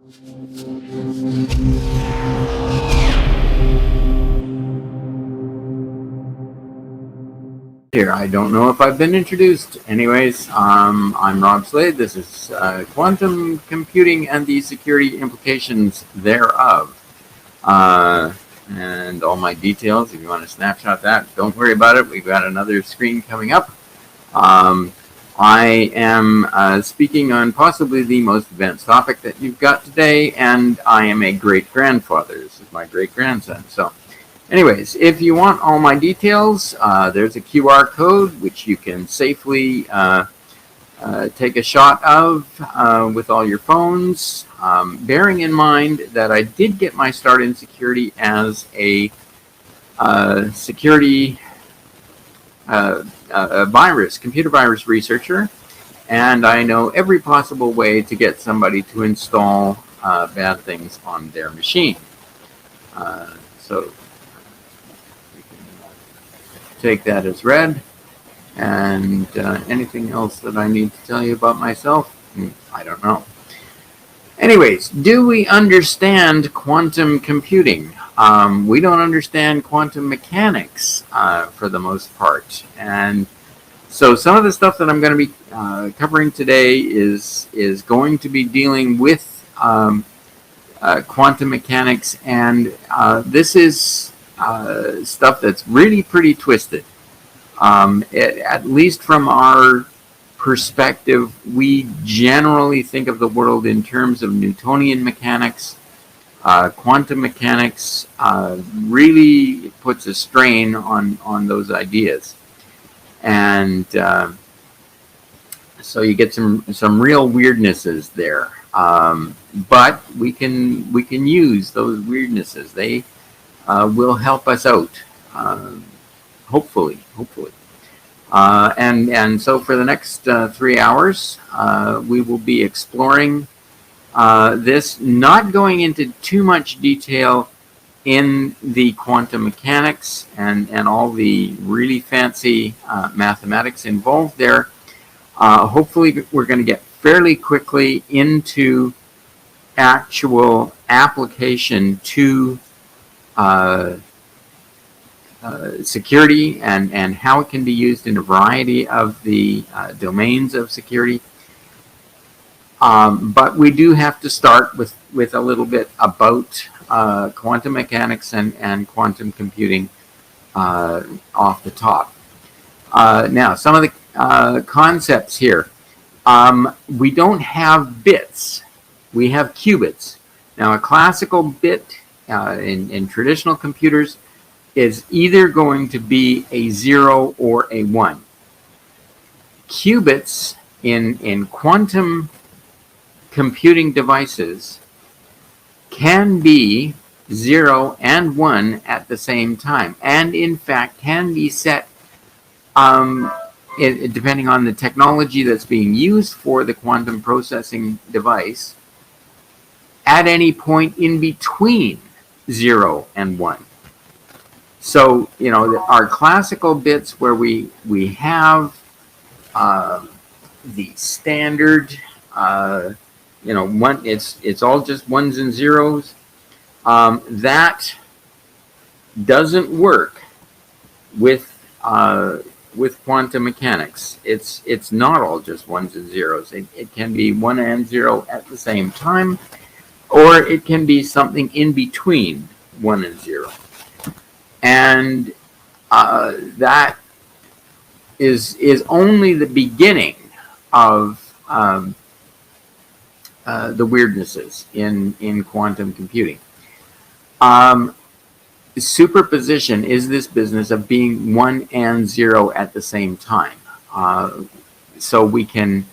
Here, I don't know if I've been introduced. Anyways, I'm RobSlade. This is quantum computing and the security implications thereof. And all my details, if you want to snapshot that, don't worry about it. We've got another screen coming up. I am speaking on possibly the most advanced topic that you've got today, and I am a great-grandfather. This is my great-grandson. So anyways, if you want all my details, there's a QR code which you can safely take a shot of with all your phones, bearing in mind that I did get my start in security as a security computer virus researcher, and I know every possible way to get somebody to install bad things on their machine. So we can take that as read. And anything else that I need to tell you about myself? I don't know. Anyways, do we understand quantum computing? We don't understand quantum mechanics for the most part. And so some of the stuff that I'm going to be covering today is going to be dealing with quantum mechanics. And this is stuff that's really pretty twisted. At least from our perspective, we generally think of the world in terms of Newtonian mechanics. Quantum mechanics really puts a strain on those ideas. And so you get some real weirdnesses there. But we can use those weirdnesses. They will help us out. Hopefully. And so for the next 3 hours, we will be exploring this, not going into too much detail in the quantum mechanics and all the really fancy mathematics involved there. Hopefully we're going to get fairly quickly into actual application to security and how it can be used in a variety of the domains of security. But we do have to start with a little bit about quantum mechanics and quantum computing off the top. Now, some of the concepts here. We don't have bits. We have qubits. Now, a classical bit in traditional computers is either going to be a 0 or a 1. Qubits in quantum computing devices can be 0 and 1 at the same time, and in fact can be set, depending on the technology that's being used for the quantum processing device, at any point in between 0 and 1. So, you know, our classical bits where we have the standard, you know, one, it's all just ones and zeros. That doesn't work with quantum mechanics. It's not all just ones and zeros. It can be 1 and 0 at the same time, or it can be something in between 1 and 0. And that is only the beginning of the weirdnesses in quantum computing. Superposition is this business of being 1 and 0 at the same time. So we can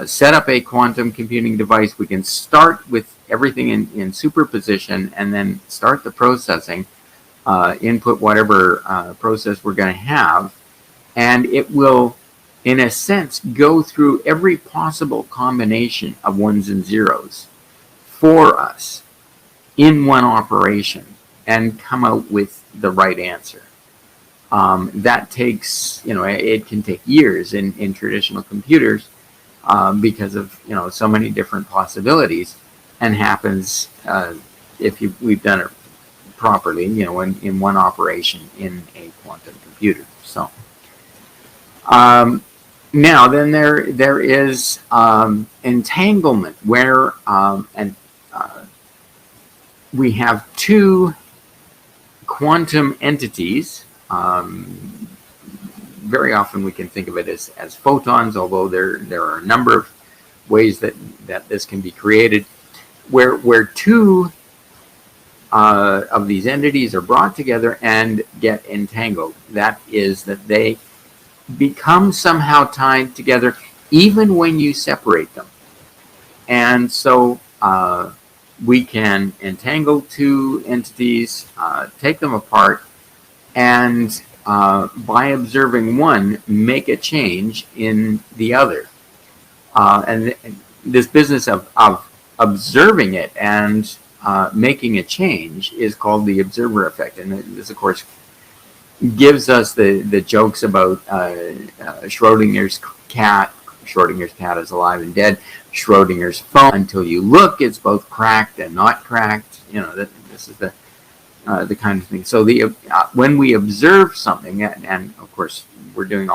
set up a quantum computing device. We can start with everything in superposition and then start the processing. Input whatever process we're going to have, and it will, in a sense, go through every possible combination of ones and zeros for us in one operation and come out with the right answer. That takes, you know, it can take years in traditional computers because of, you know, so many different possibilities. and happens if we've done it properly, in one operation in a quantum computer. So now then there is entanglement where and we have two quantum entities. Very often we can think of it as photons, although there are a number of ways that this can be created, where two of these entities are brought together and get entangled. That is, that they become somehow tied together even when you separate them. And so we can entangle two entities, take them apart, and by observing one, make a change in the other. And this business of observing it and making a change is called the observer effect. And this, of course, gives us the jokes about Schrodinger's cat. Schrodinger's cat is alive and dead. Schrodinger's phone, until you look, it's both cracked and not cracked. This is the kind of thing. So when we observe something, and of course we're doing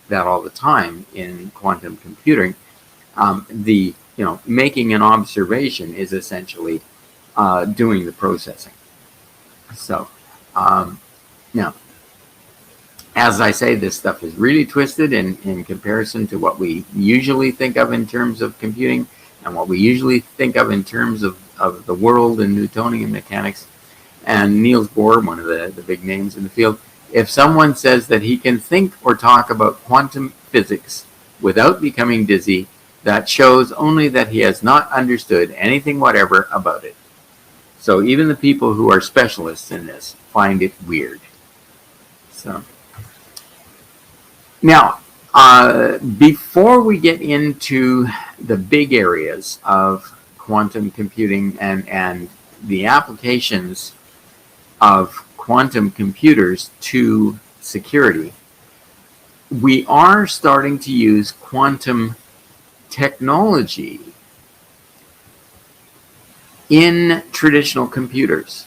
that all the time in quantum computing, making an observation is essentially doing the processing. So now, as I say, this stuff is really twisted in comparison to what we usually think of in terms of computing and what we usually think of in terms of the world and Newtonian mechanics. And Niels Bohr, one of the big names in the field, if someone says that he can think or talk about quantum physics without becoming dizzy, that shows only that he has not understood anything whatever about it. So even the people who are specialists in this find it weird. So now, before we get into the big areas of quantum computing and the applications of quantum computers to security, we are starting to use quantum technology in traditional computers.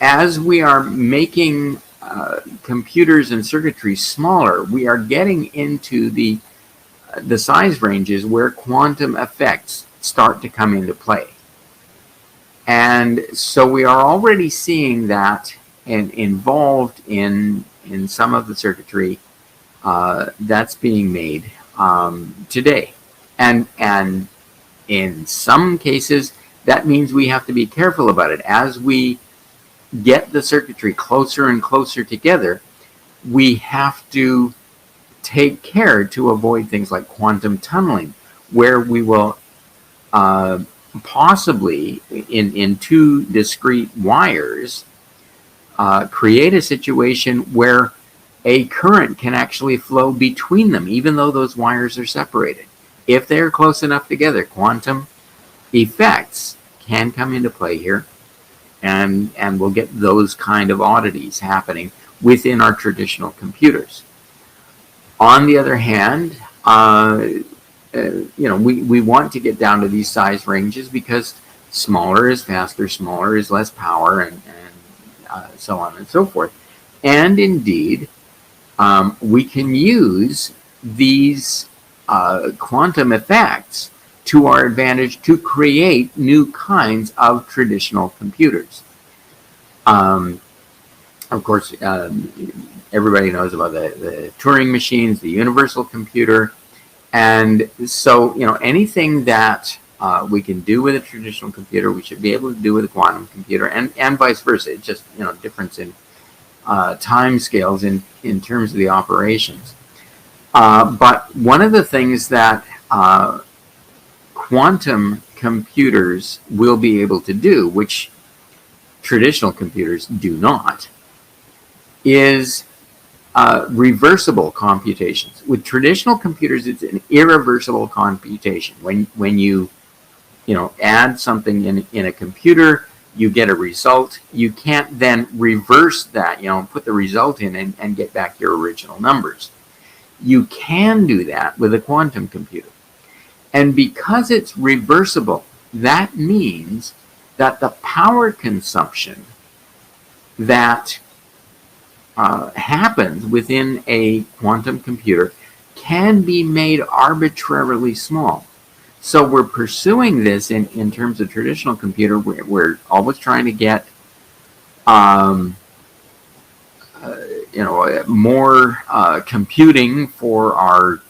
As we are making computers and circuitry smaller, we are getting into the size ranges where quantum effects start to come into play. And so we are already seeing that involved in some of the circuitry that's being made today. And in some cases, that means we have to be careful about it. As we get the circuitry closer and closer together, we have to take care to avoid things like quantum tunneling, where we will possibly, in two discrete wires, create a situation where a current can actually flow between them, even though those wires are separated. If they're close enough together, quantum effects can come into play here, and we'll get those kind of oddities happening within our traditional computers. On the other hand, we want to get down to these size ranges because smaller is faster, smaller is less power, and so on and so forth. And indeed, we can use these quantum effects to our advantage to create new kinds of traditional computers. Of course, everybody knows about the Turing machines, the universal computer. And so, anything that we can do with a traditional computer, we should be able to do with a quantum computer, and vice versa. It's just, difference in time scales in terms of the operations. But one of the things that quantum computers will be able to do, which traditional computers do not, is reversible computations. With traditional computers, it's an irreversible computation. When you add something in a computer, you get a result. You can't then reverse that, put the result in and get back your original numbers. You can do that with a quantum computer. And because it's reversible, that means that the power consumption that happens within a quantum computer can be made arbitrarily small. So we're pursuing this in terms of traditional computer. We're always trying to get um, more computing for our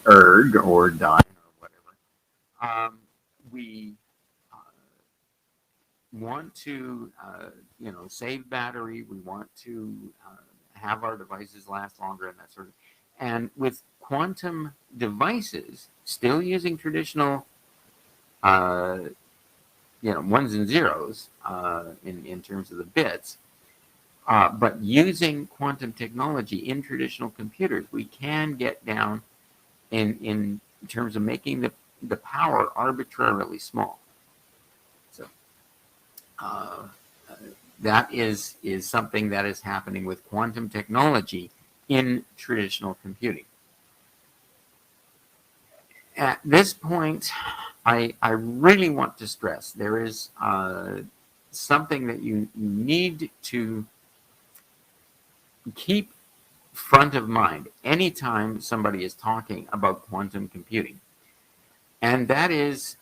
erg or dyne or whatever. We want to save battery. We want to have our devices last longer and that sort of. And with quantum devices, still using traditional uh, ones and zeros in terms of the bits, but using quantum technology in traditional computers, we can get down in terms of making the power arbitrarily small. So uh, that is something that is happening with quantum technology in traditional computing. At this point, I really want to stress there is something that you need to keep front of mind anytime somebody is talking about quantum computing. And that is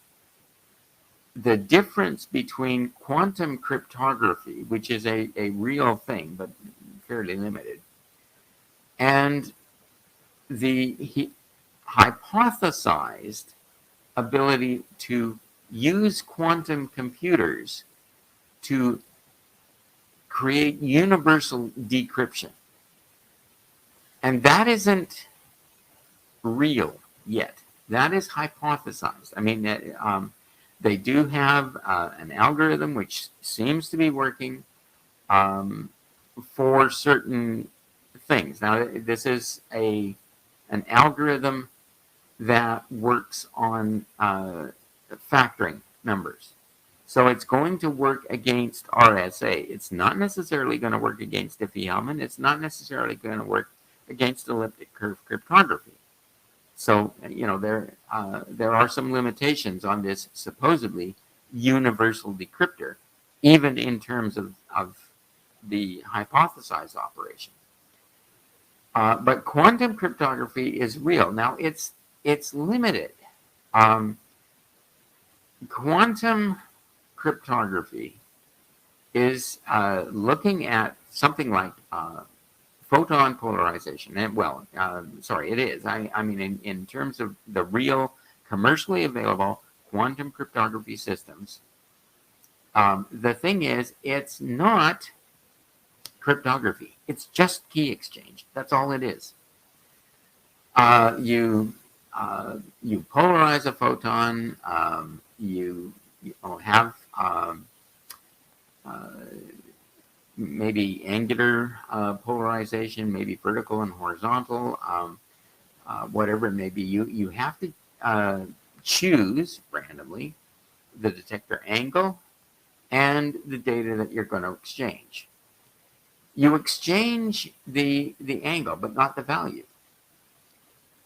the difference between quantum cryptography, which is a real thing, but fairly limited, and the hypothesized ability to use quantum computers to create universal decryption. And that isn't real yet. That is hypothesized. I mean, they do have an algorithm which seems to be working um, for certain things. Now, this is an algorithm that works on factoring numbers. So it's going to work against RSA. It's not necessarily going to work against Diffie-Hellman. It's not necessarily going to work against elliptic curve cryptography. So there are some limitations on this supposedly universal decryptor, even in terms of the hypothesized operation. But quantum cryptography is real. Now it's limited. Um, Quantum cryptography is looking at something like photon polarization. And sorry, it is. I mean, in terms of the real commercially available quantum cryptography systems, the thing is, it's not cryptography. It's just key exchange. That's all it is. Uh, you you polarize a photon. You have uh, maybe angular polarization, maybe vertical and horizontal, whatever it may be. You have to choose randomly the detector angle and the data that you're going to exchange. You exchange the angle, but not the value.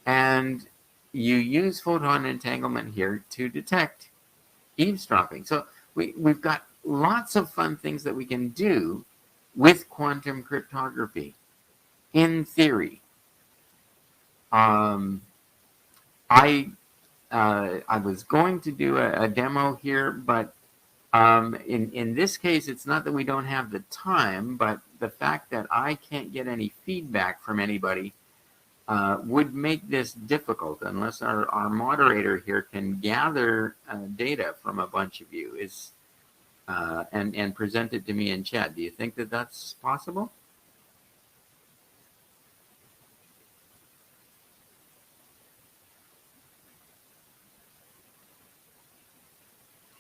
And you use photon entanglement here to detect eavesdropping. So we've got lots of fun things that we can do with quantum cryptography in theory. Um, I I was going to do a demo here, but in this case, it's not that we don't have the time, but the fact that I can't get any feedback from anybody would make this difficult unless our moderator here can gather data from a bunch of you and present it to me in chat. Do you think that that's possible?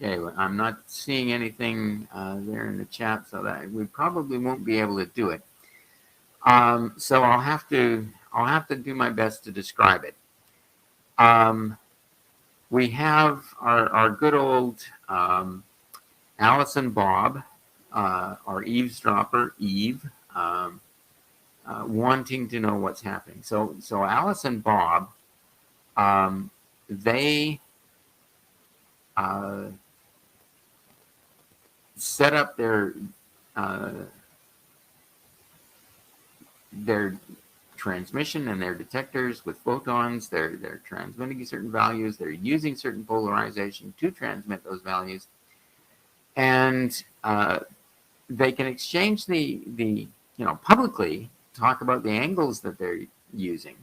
Okay, well, I'm not seeing anything there in the chat, so that we probably won't be able to do it. So I'll have to do my best to describe it. We have our good old Alice and Bob, our eavesdropper Eve, wanting to know what's happening. So Alice and Bob, they set up their transmission and their detectors with photons. They're transmitting certain values. They're using certain polarization to transmit those values, and they can exchange the publicly talk about the angles that they're using,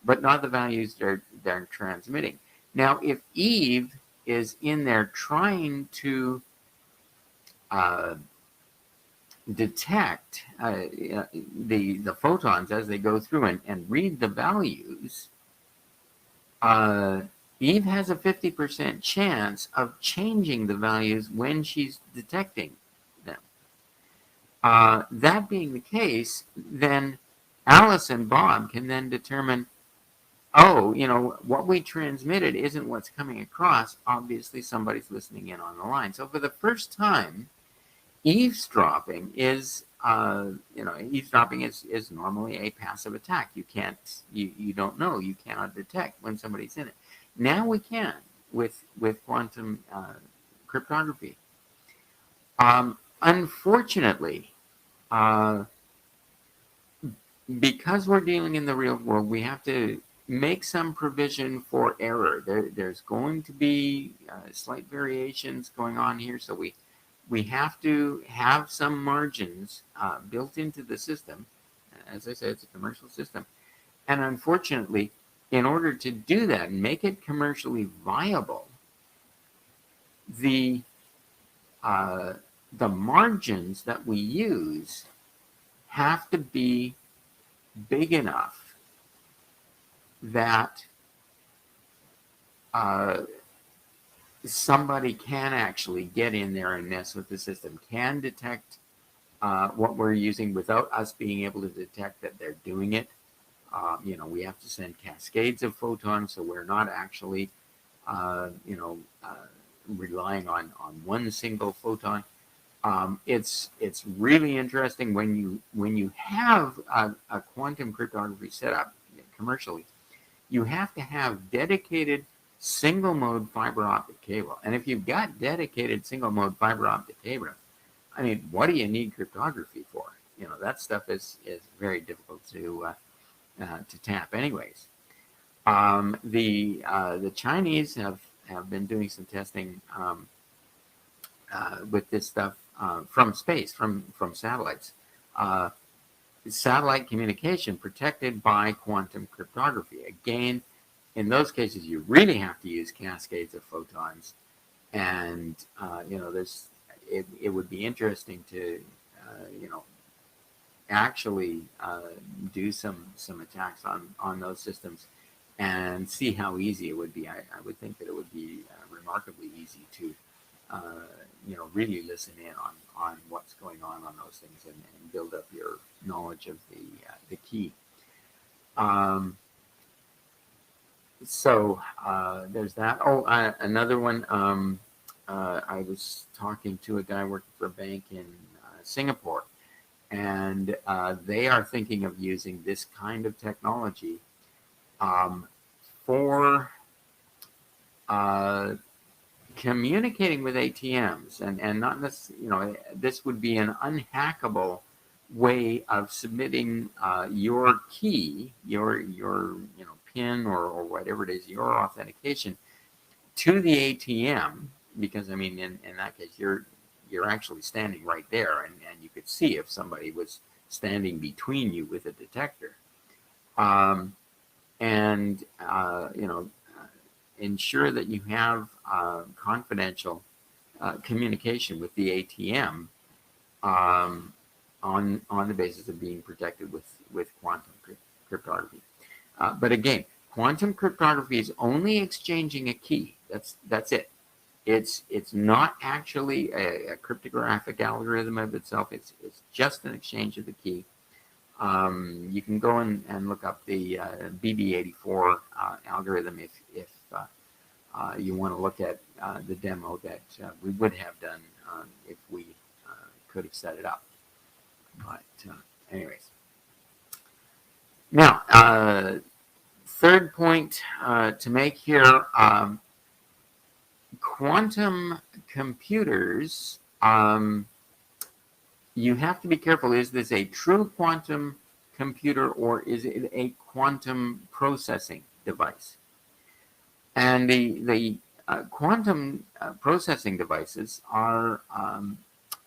but not the values they're transmitting. Now, if Eve is in there trying to detect the photons as they go through and read the values, Eve has a 50% chance of changing the values when she's detecting them. That being the case, then Alice and Bob can then determine, oh, what we transmitted isn't what's coming across. Obviously, somebody's listening in on the line. So for the first time, eavesdropping is normally a passive attack. You don't know, you cannot detect when somebody's in it. Now we can with quantum cryptography. Unfortunately, because we're dealing in the real world, we have to make some provision for error. There's going to be slight variations going on here, so we have to have some margins built into the system. As I said, it's a commercial system. And unfortunately, in order to do that and make it commercially viable, the margins that we use have to be big enough that somebody can actually get in there and mess with the system, can detect what we're using without us being able to detect that they're doing it. We have to send cascades of photons, so we're not actually, relying on one single photon. It's really interesting when you have a quantum cryptography set up commercially. You have to have dedicated single mode fiber optic cable, and if you've got dedicated single mode fiber optic cable, I mean, what do you need cryptography for? That stuff is very difficult to tap, anyways. The Chinese have been doing some testing with this stuff from space, from satellites. Satellite communication protected by quantum cryptography. Again, in those cases, you really have to use cascades of photons, and it would be interesting to actually do some attacks on those systems and see how easy it would be. I would think that it would be remarkably easy to really listen in on what's going on those things and build up your knowledge of the key. So there's that. Oh, another one. I was talking to a guy working for a bank in Singapore, and they are thinking of using this kind of technology for communicating with ATMs, and not necessarily, this would be an unhackable way of submitting your key, your PIN or whatever it is, your authentication to the ATM, because I mean, in that case, you're actually standing right there, and you could see if somebody was standing between you with a detector, and ensure that you have confidential communication with the ATM on the basis of being protected with quantum cryptography. But again, quantum cryptography is only exchanging a key. That's it. It's not actually a cryptographic algorithm of itself. It's just an exchange of the key. You can go and look up the BB84 algorithm if you want to look at the demo that we would have done if we could have set it up. But anyways. Now, third point to make here, quantum computers You have to be careful. Is this a true quantum computer or is it a quantum processing device? And the quantum processing devices are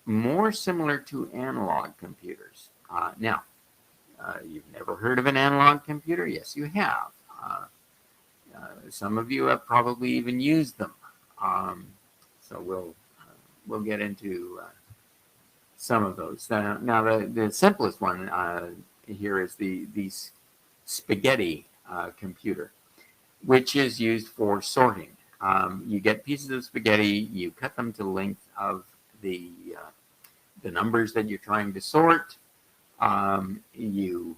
more similar to analog computers. You've never heard of an analog computer? Yes, you have. Some of you have probably even used them. So we'll get into some of those. Now, the simplest one here is the spaghetti computer, which is used for sorting. You get pieces of spaghetti, you cut them to the length of the numbers that you're trying to sort. You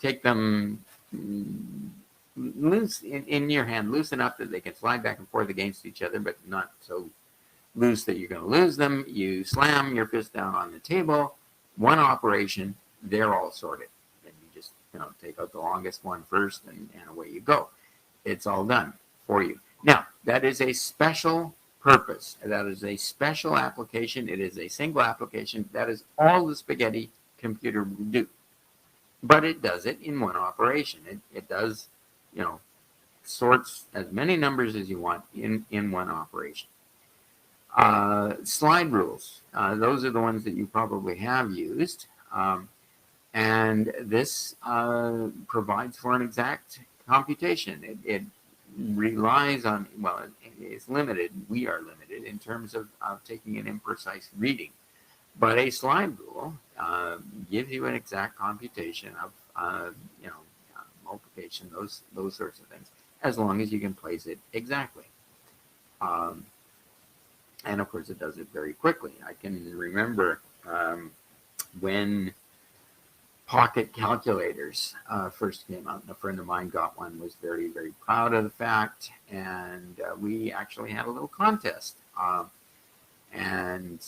take them loose in your hand, loose enough that they can slide back and forth against each other, but not so loose that you're going to lose them. You slam your fist down on the table, one operation, they're all sorted. And you just take out the longest one first, and away you go. It's all done for you. Now, that is a special purpose. That is a special application. It is a single application. That is all the spaghetti computer will do. But it does it in one operation. It does, sorts as many numbers as you want in one operation. Slide rules. Those are the ones that you probably have used. And this provides for an exact computation. It relies on, it's limited. We are limited in terms of taking an imprecise reading. But a slide rule gives you an exact computation of, multiplication, those sorts of things, as long as you can place it exactly. And of course, it does it very quickly. I can remember when pocket calculators first came out, and a friend of mine got one, was very, very proud of the fact, and we actually had a little contest. And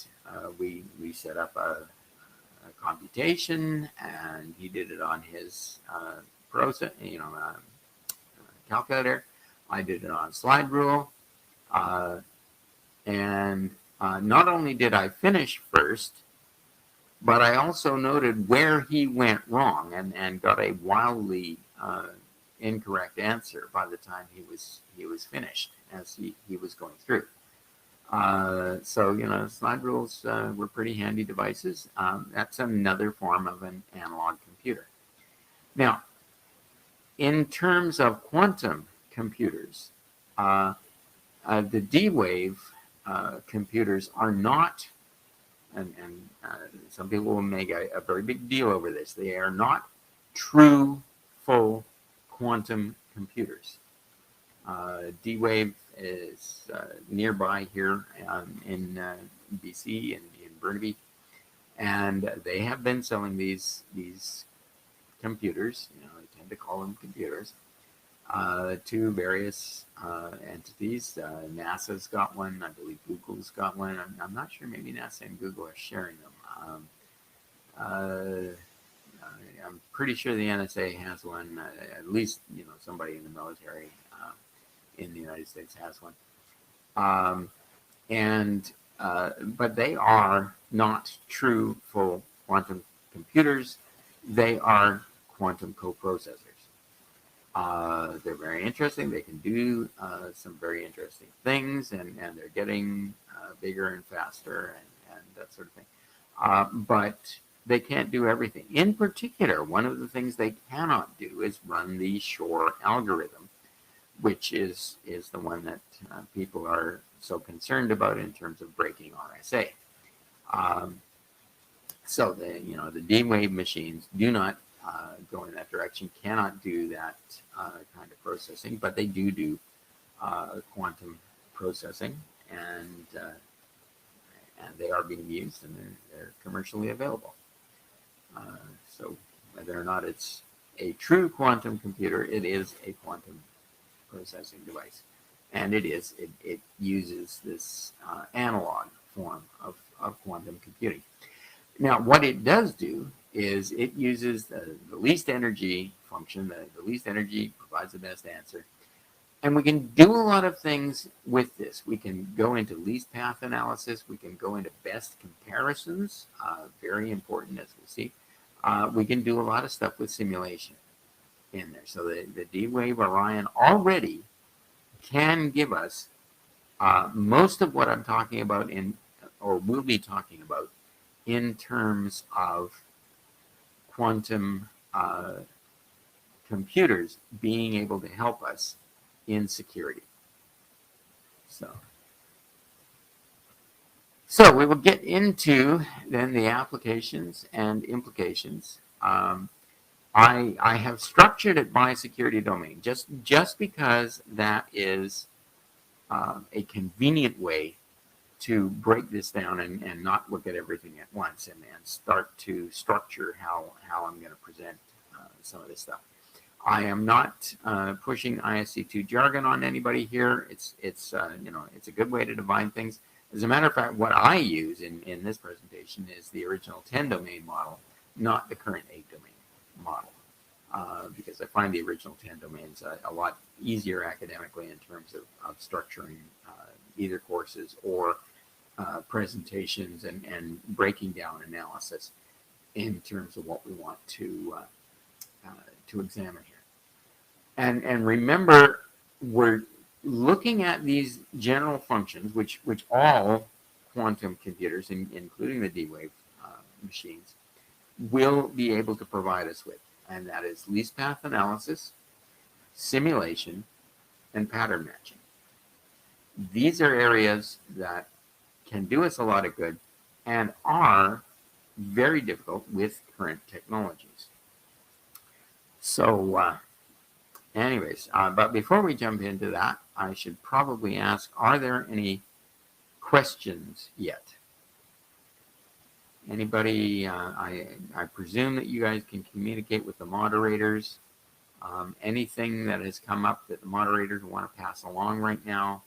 we set up a computation, and he did it on his calculator. I did it on slide rule. And not only did I finish first, but I also noted where he went wrong and got a wildly incorrect answer by the time he was finished as he was going through. So slide rules were pretty handy devices. That's another form of an analog computer. Now, in terms of quantum computers, the D-Wave computers are not, and some people will make a very big deal over this, they are not true, full quantum computers. D-Wave is nearby here in BC and in Burnaby, and they have been selling these computers, they tend to call them computers, to various entities. NASA's got one. I believe Google's got one. I'm not sure. Maybe NASA and Google are sharing them. I'm pretty sure the NSA has one. At least somebody in the military in the United States has one. But they are not true full quantum computers. They are quantum coprocessors. They're very interesting. They can do some very interesting things, and they're getting bigger and faster and that sort of thing. But they can't do everything. In particular, one of the things they cannot do is run the Shor algorithm, which is the one that people are so concerned about in terms of breaking RSA. So the D-Wave machines do not go in that direction, cannot do that kind of processing, but they do quantum processing, and they are being used, and they're commercially available. So whether or not it's a true quantum computer, it is a quantum processing device, and it uses this analog form of quantum computing. Now, what it does do is it uses the least energy function. The least energy provides the best answer. And we can do a lot of things with this. We can go into least path analysis. We can go into best comparisons, very important as we'll see. We can do a lot of stuff with simulation in there. So the D-Wave Orion already can give us most of what I'm talking about or will be talking about in terms of quantum computers being able to help us in security. So we will get into then the applications and implications. I have structured it by security domain just because that is a convenient way to break this down and not look at everything at once and start to structure how I'm going to present some of this stuff. I am not pushing ISC2 jargon on anybody here. It's a good way to define things. As a matter of fact, what I use in this presentation is the original 10 domain model, not the current 8 domain model, because I find the original 10 domains a lot easier academically in terms of structuring either courses or presentations and breaking down analysis in terms of what we want to examine here. And remember, we're looking at these general functions, which all quantum computers, including the D-Wave machines, will be able to provide us with. And that is least path analysis, simulation, and pattern matching. These are areas that can do us a lot of good and are very difficult with current technologies. So anyways, but before we jump into that, I should probably ask, are there any questions yet? Anybody? I presume that you guys can communicate with the moderators. Anything that has come up that the moderators want to pass along right now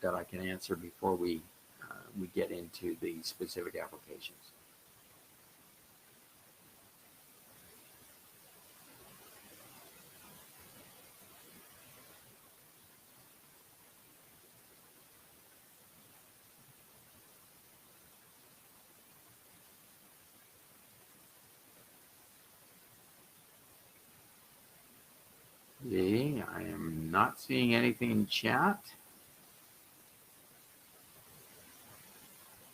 that I can answer before we get into the specific applications. See, I am not seeing anything in chat.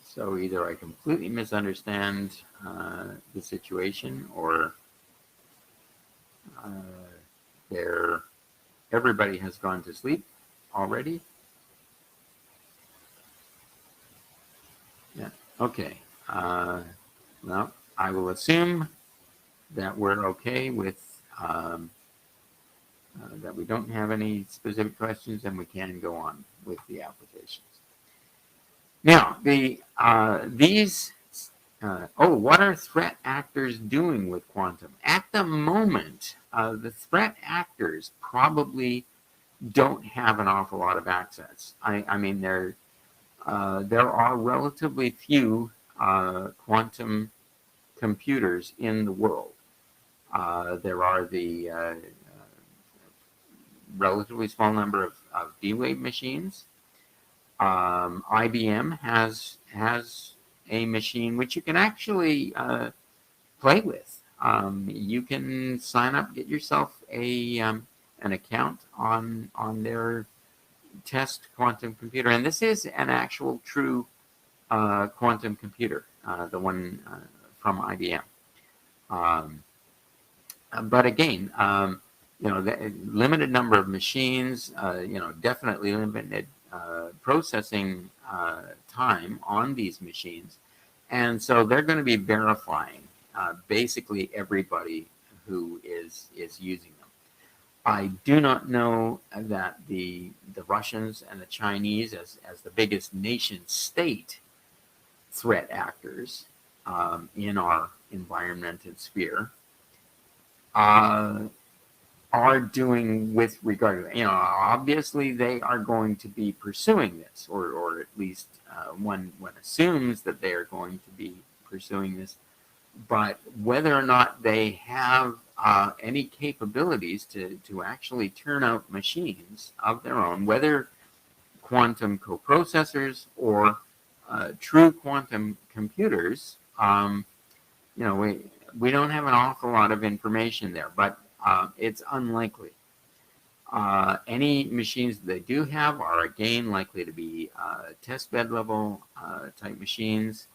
So either I completely misunderstand the situation, or everybody has gone to sleep already. Yeah. Okay. Well, I will assume that we're okay with that we don't have any specific questions, and we can go on with the applications. Now, what are threat actors doing with quantum? At the moment, the threat actors probably don't have an awful lot of access. I mean, there are relatively few quantum computers in the world. There are the relatively small number of D-Wave machines. IBM has a machine which you can actually play with. You can sign up, get yourself an account on their test quantum computer, and this is an actual true quantum computer, the one from IBM. But again, the limited number of machines, definitely limited processing time on these machines, and so they're going to be verifying basically everybody who is using them. I do not know that the Russians and the Chinese, as the biggest nation state threat actors in our environment and sphere, are doing with regard to, obviously they are going to be pursuing this, or at least one assumes that they are going to be pursuing this but whether or not they have any capabilities to actually turn out machines of their own, whether quantum coprocessors or true quantum computers, we don't have an awful lot of information there, but it's unlikely. Any machines that they do have are again likely to be test bed level type machines,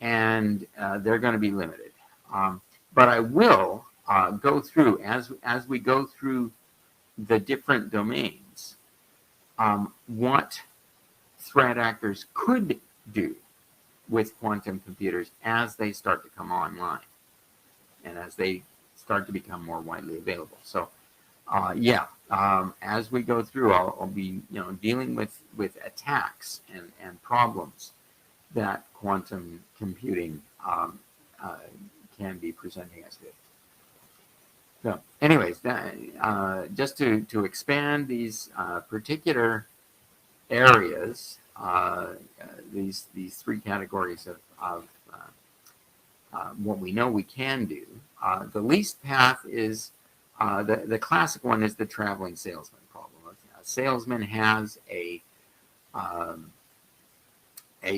and they're going to be limited. But I will go through, as we go through the different domains, what threat actors could do with quantum computers as they start to come online and as they start to become more widely available. So, as we go through, I'll be dealing with attacks and problems that quantum computing can be presenting us with. So, anyways, just to expand these particular areas, these three categories of what we know we can do. The least path is the classic one is the traveling salesman problem. A salesman has a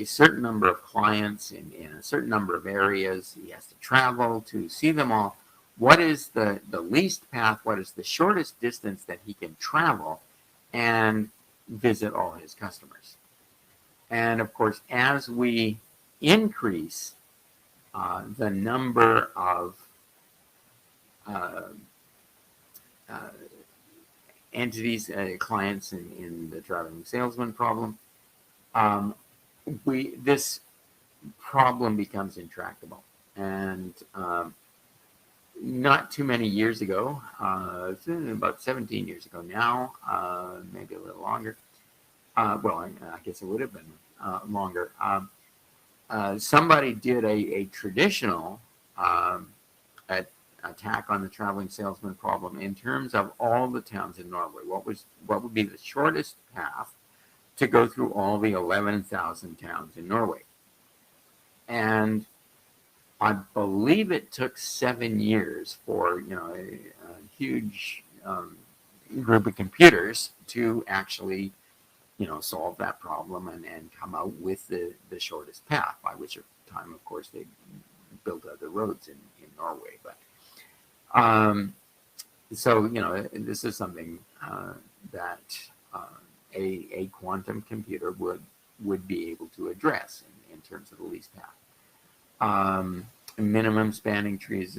certain number of clients in a certain number of areas. He has to travel to see them all. What is the least path? What is the shortest distance that he can travel and visit all his customers? And of course, as we increase the number of entities, clients in the traveling salesman problem, this problem becomes intractable. And not too many years ago, about 17 years ago now, maybe a little longer. I guess it would have been longer. Somebody did a traditional attack on the traveling salesman problem in terms of all the towns in Norway. What would be the shortest path to go through all the 11,000 towns in Norway? And I believe it took 7 years for a huge group of computers to actually solve that problem and come out with the shortest path, by which time, of course, they built other roads in Norway. But this is something that a quantum computer would be able to address in terms of the least path. Minimum spanning tree is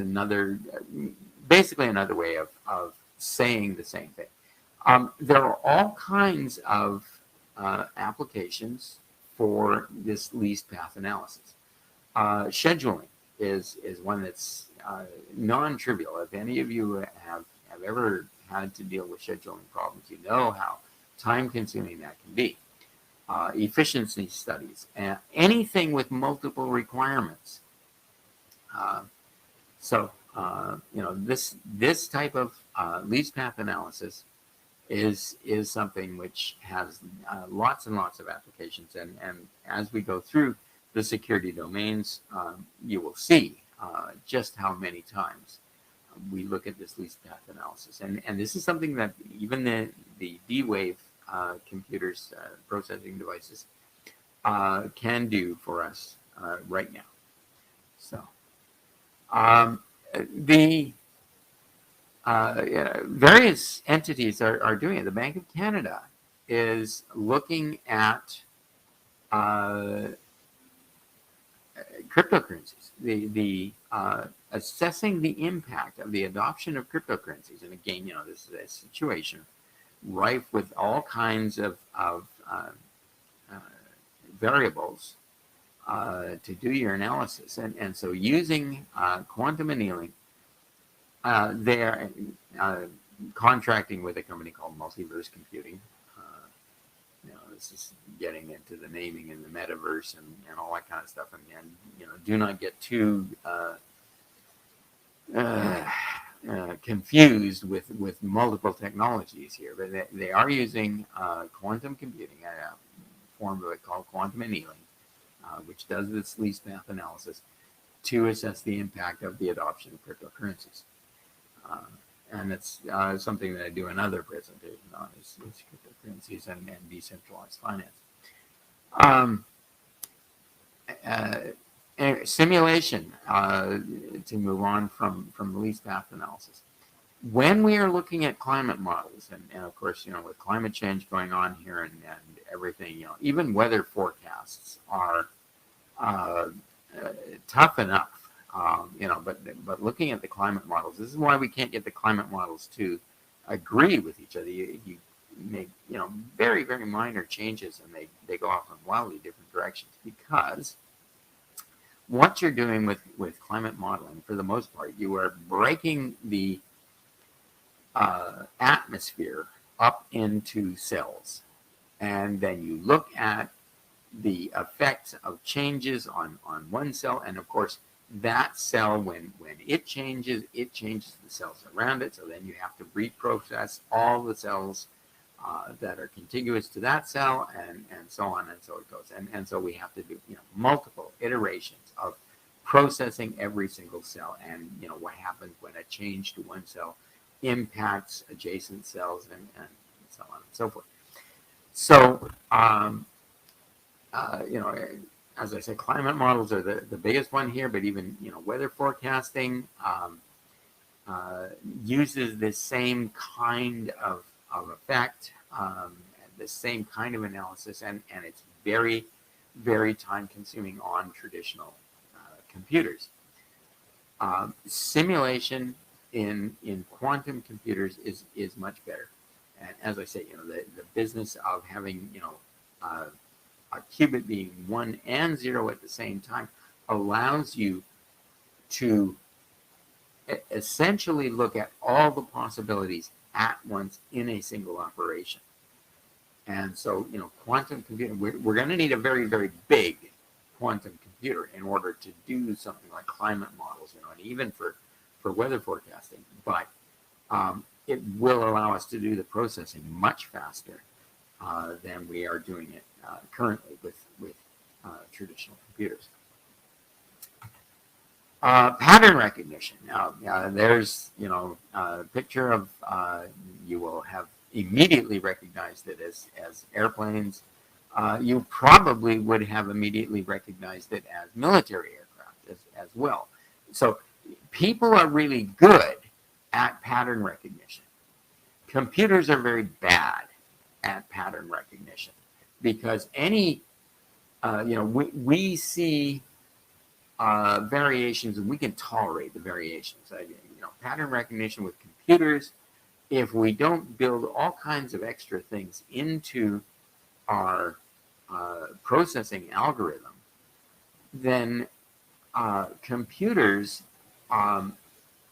basically another way of saying the same thing. There are all kinds of applications for this least path analysis. Scheduling is one that's non-trivial. If any of you have ever had to deal with scheduling problems, you know how time-consuming that can be. Efficiency studies, anything with multiple requirements. This type of least path analysis is something which has lots and lots of applications, and as we go through the security domains, you will see just how many times we look at this least path analysis, and this is something that even the D-Wave computers, processing devices, can do for us right now. So the various entities are doing it. The Bank of Canada is looking at cryptocurrencies, the assessing the impact of the adoption of cryptocurrencies. And again, this is a situation rife with all kinds of variables to do your analysis. And so using quantum annealing, they're contracting with a company called Multiverse Computing. This is getting into the naming and the metaverse and all that kind of stuff. And do not get too confused with multiple technologies here. But they are using quantum computing, a form of it called quantum annealing, which does this least path analysis, to assess the impact of the adoption of cryptocurrencies. And it's something that I do another presentation on is cryptocurrencies and decentralized finance. Anyway, simulation, to move on from the least path analysis. When we are looking at climate models, and of course, with climate change going on here and everything, even weather forecasts are tough enough. But looking at the climate models, this is why we can't get the climate models to agree with each other. You make very, very minor changes, and they go off in wildly different directions, because what you're doing with climate modeling, for the most part, you are breaking the atmosphere up into cells, and then you look at the effects of changes on one cell, and of course that cell, when it changes the cells around it. So then you have to reprocess all the cells that are contiguous to that cell, and so on, and so it goes. And so we have to do multiple iterations of processing every single cell, and what happens when a change to one cell impacts adjacent cells, and so on and so forth. So as I said, climate models are the biggest one here, but even weather forecasting uses this same kind of effect, the same kind of analysis, and it's very, very time consuming on traditional computers. Simulation in quantum computers is much better. And as I say, the business of having a qubit being 1 and 0 at the same time allows you to essentially look at all the possibilities at once in a single operation. And so, quantum computing, we're going to need a very, very big quantum computer in order to do something like climate models, and even for weather forecasting. But it will allow us to do the processing much faster than we are doing it currently with traditional computers. Pattern recognition. Now, there's a picture of you will have immediately recognized it as airplanes. You probably would have immediately recognized it as military aircraft as well. So people are really good at pattern recognition. Computers are very bad at pattern recognition, because any we see variations, and we can tolerate the variations. Pattern recognition with computers, if we don't build all kinds of extra things into our processing algorithm, then computers,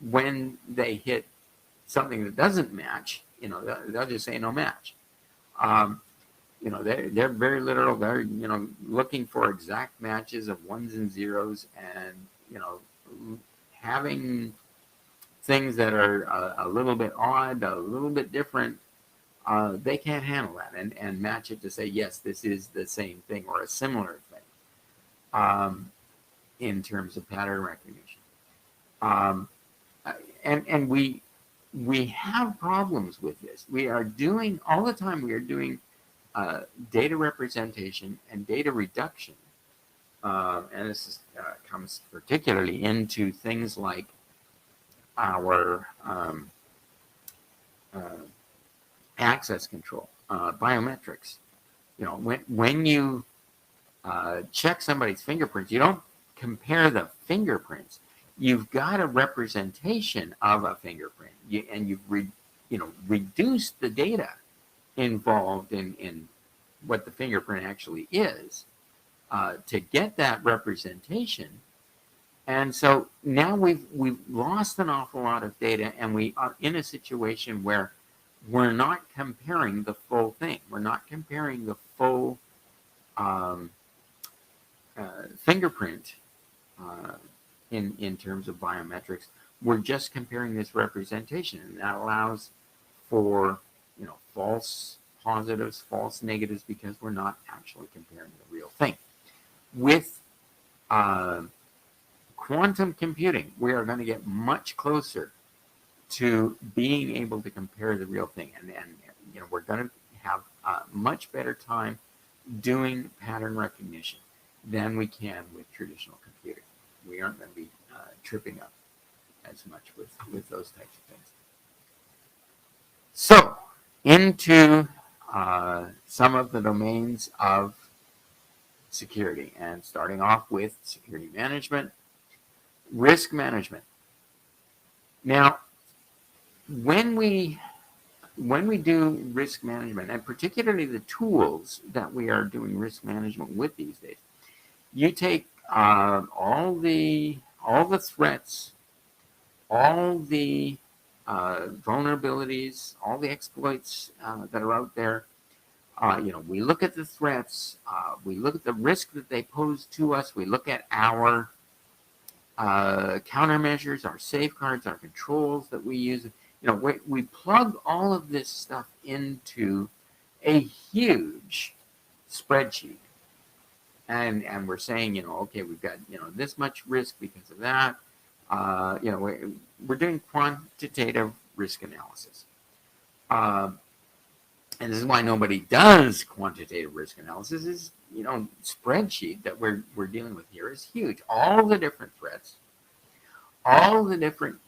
when they hit something that doesn't match, they'll just say no match. They're very literal. They're looking for exact matches of ones and zeros, and having things that are a little bit odd, a little bit different. They can't handle that and match it to say, yes, this is the same thing or a similar thing in terms of pattern recognition. And we have problems with this. We are doing, all the time, we are doing data representation and data reduction. And this comes particularly into things like our access control, biometrics. When you check somebody's fingerprints, you don't compare the fingerprints. You've got a representation of a fingerprint, and you've reduced the data involved in what the fingerprint actually is to get that representation. And so now we've lost an awful lot of data, and we are in a situation where we're not comparing the full thing. We're not comparing the full fingerprint in terms of biometrics. We're just comparing this representation, and that allows for false positives, false negatives, because we're not actually comparing the real thing. With quantum computing, we are going to get much closer to being able to compare the real thing. And we're going to have a much better time doing pattern recognition than we can with traditional computing. We aren't going to be tripping up as much with those types of things. So, into some of the domains of security, and starting off with security management, risk management. Now, when we do risk management, and particularly the tools that we are doing risk management with these days, you take all the threats, all the vulnerabilities, all the exploits that are out there. We look at the threats, we look at the risk that they pose to us, we look at our countermeasures, our safeguards, our controls that we use. We plug all of this stuff into a huge spreadsheet. And we're saying, okay, we've got, this much risk because of that. We're doing quantitative risk analysis. And this is why nobody does quantitative risk analysis. Is spreadsheet that we're dealing with here is huge. All the different threats, all the different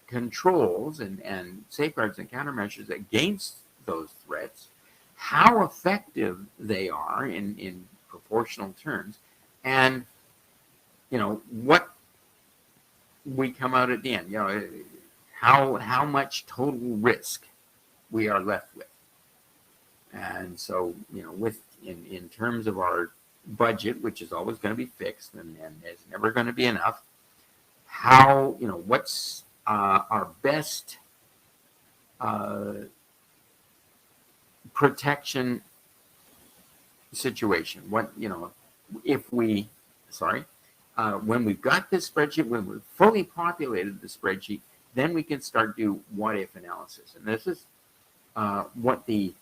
controls and safeguards and countermeasures against those threats, how effective they are in proportional terms, and what we come out at the end. How much total risk we are left with. And so, in terms of our budget, which is always going to be fixed and is never going to be enough, how, what's our best protection situation? What, when we've got this spreadsheet, when we've fully populated the spreadsheet, then we can start do what if analysis. And this is what the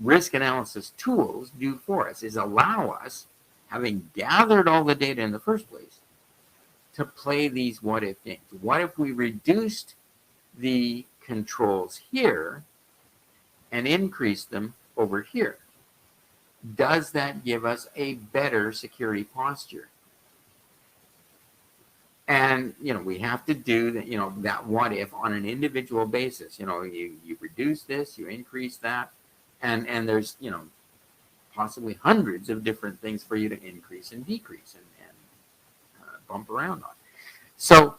risk analysis tools do for us, is allow us, having gathered all the data in the first place, to play these what if games. What if we reduced the controls here and increased them over here? Does that give us a better security posture? And, we have to do that, that what if on an individual basis. You reduce this, you increase that, and there's, possibly hundreds of different things for you to increase and decrease and bump around on. So,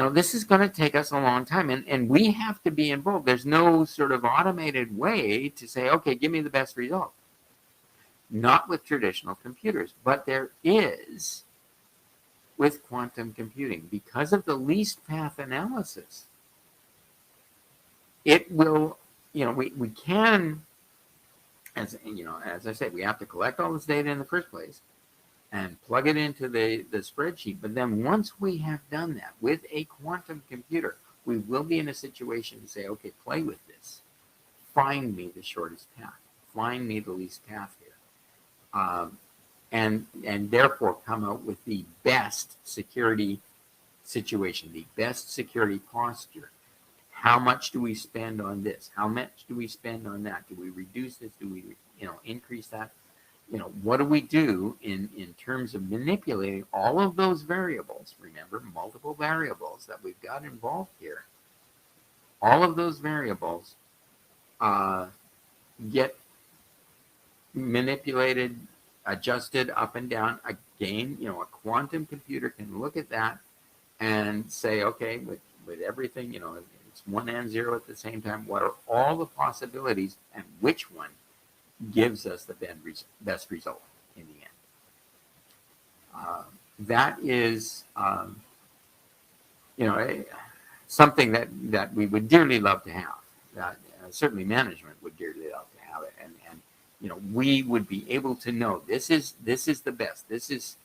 this is going to take us a long time, and we have to be involved. There's no sort of automated way to say, okay, give me the best result. Not with traditional computers, but there is with quantum computing. Because of the least path analysis, it will, we can, as I said, we have to collect all this data in the first place and plug it into the spreadsheet. But then once we have done that with a quantum computer, we will be in a situation to say, okay, play with this. Find me the shortest path. Find me the least path here. And therefore come out with the best security situation, the best security posture. How much do we spend on this? How much do we spend on that? Do we reduce this? Do we, increase that? What do we do in terms of manipulating all of those variables? Remember, multiple variables that we've got involved here. All of those variables get manipulated, adjusted up and down. Again, a quantum computer can look at that and say, okay, with everything, it's 1 and 0 at the same time. What are all the possibilities, and which one gives us the best result in the end? That is, something that we would dearly love to have. That certainly management would dearly love to have it, and we would be able to know this is the best. This is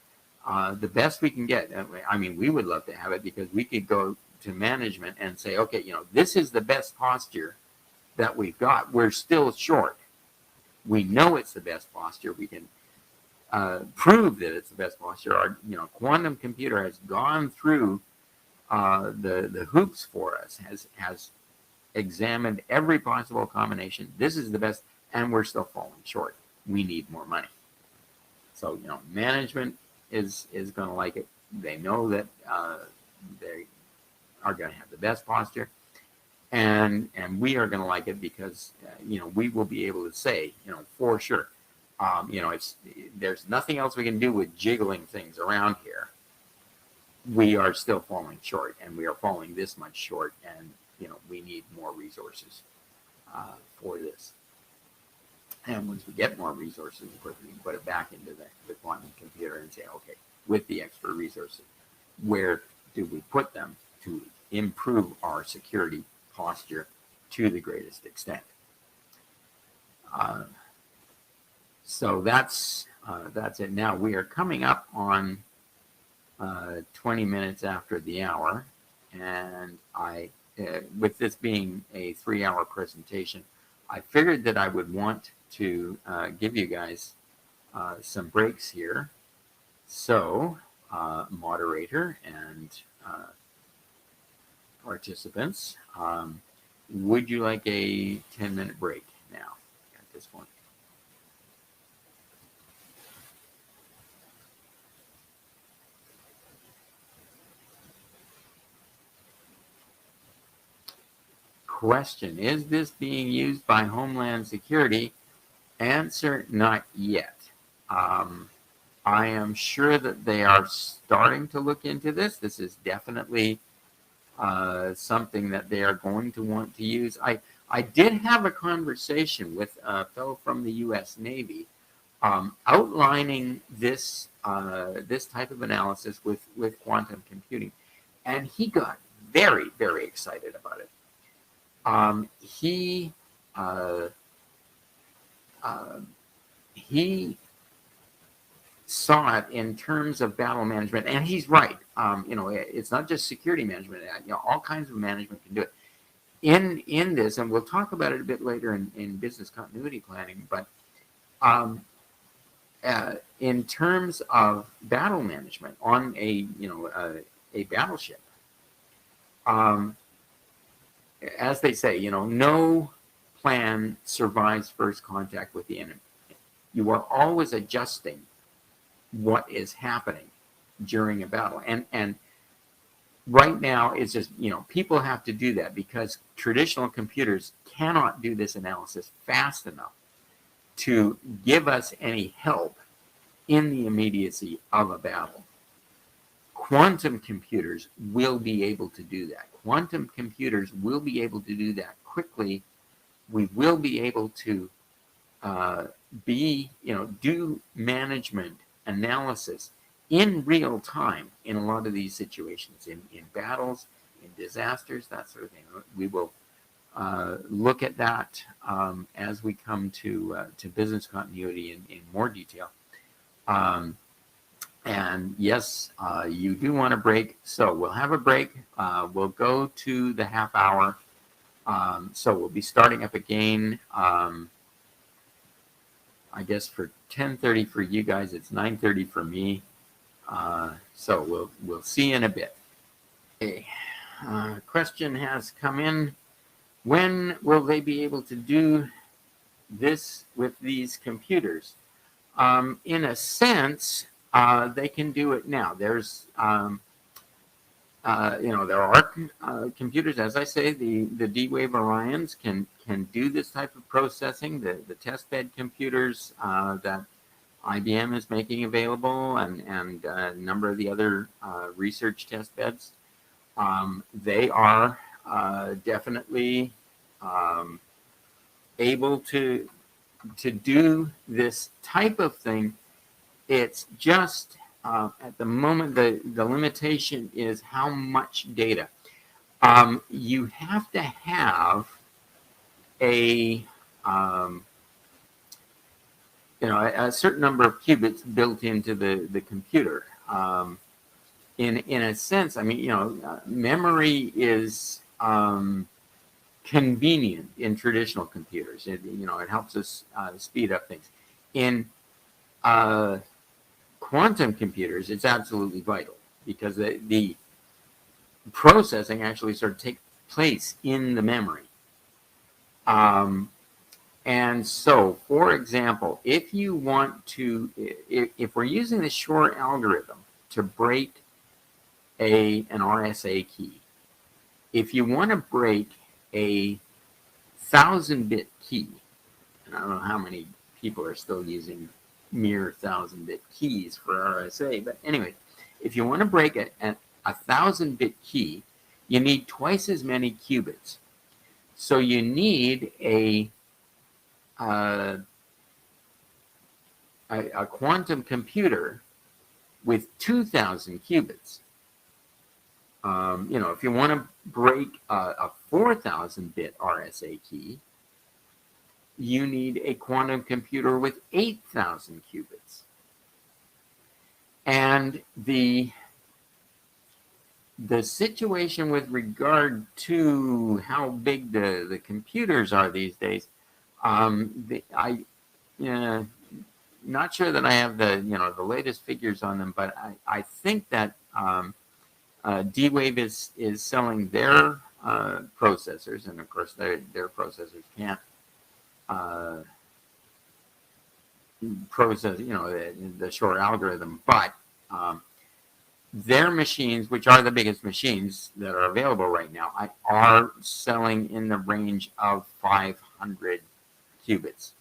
the best we can get. I mean, we would love to have it because we could go to management and say, okay, this is the best posture that we've got. We're still short. We know it's the best posture. We can prove that it's the best posture. Our quantum computer has gone through the hoops for us, has examined every possible combination. This is the best, and we're still falling short. We need more money. So management is going to like it. They know that they are going to have the best posture, and we are going to like it because we will be able to say for sure, there's nothing else we can do with jiggling things around here. We are still falling short, and we are falling this much short, and we need more resources for this. And once we get more resources, of course, we can put it back into the quantum computer and say, okay, with the extra resources, where do we put them to improve our security posture to the greatest extent? So that's it. Now we are coming up on 20 minutes after the hour, and with this being a 3-hour presentation, I figured that I would want to give you guys some breaks here. So, moderator and participants, would you like a 10-minute break now at this point? Question, is this being used by Homeland Security? Answer, not yet. I am sure that they are starting to look into this. This is definitely something that they are going to want to use. I did have a conversation with a fellow from the U.S. Navy outlining this this type of analysis with quantum computing, and he got very, very excited about it. He saw it in terms of battle management, and he's right. It's not just security management. All kinds of management can do it. In this, and we'll talk about it a bit later in business continuity planning, but in terms of battle management on a battleship, as they say, no plan survives first contact with the enemy. You are always adjusting what is happening during a battle. And right now, it's just, people have to do that because traditional computers cannot do this analysis fast enough to give us any help in the immediacy of a battle. Quantum computers will be able to do that. Quantum computers will be able to do that quickly. We will be able to do management analysis in real time in a lot of these situations, in battles, in disasters, that sort of thing. We will look at that as we come to business continuity in more detail. And yes, you do want a break, so we'll have a break. We'll go to the half hour. So we'll be starting up again. I guess for 10:30 for you guys, it's 9:30 for me. So we'll see in a bit. Okay. Question has come in. When will they be able to do this with these computers? In a sense, they can do it now. There's there are computers, as I say, the D-Wave Orions can do this type of processing. The testbed computers that IBM is making available, and a number of the other research testbeds, they are definitely able to do this type of thing. It's just at the moment the limitation is how much data. You have to have a certain number of qubits built into the computer. In a sense, memory is convenient in traditional computers. It helps us speed up things. In quantum computers, it's absolutely vital because the processing actually sort of takes place in the memory. And so, for example, if you want to, if we're using the Shor algorithm to break an RSA key, if you want to break a 1,000-bit key, and I don't know how many people are still using mere 1,000-bit keys for RSA, but anyway, if you want to break a 1,000-bit key, you need twice as many qubits. So you need a quantum computer with 2,000 qubits. If you want to break a 4,000-bit RSA key, you need a quantum computer with 8,000 qubits. And the situation with regard to how big the computers are these days, not sure that I have the latest figures on them, but I think that D-Wave is selling their processors, and of course their processors can't process the Shor algorithm, but their machines, which are the biggest machines that are available right now, are selling in the range of 500 qubits,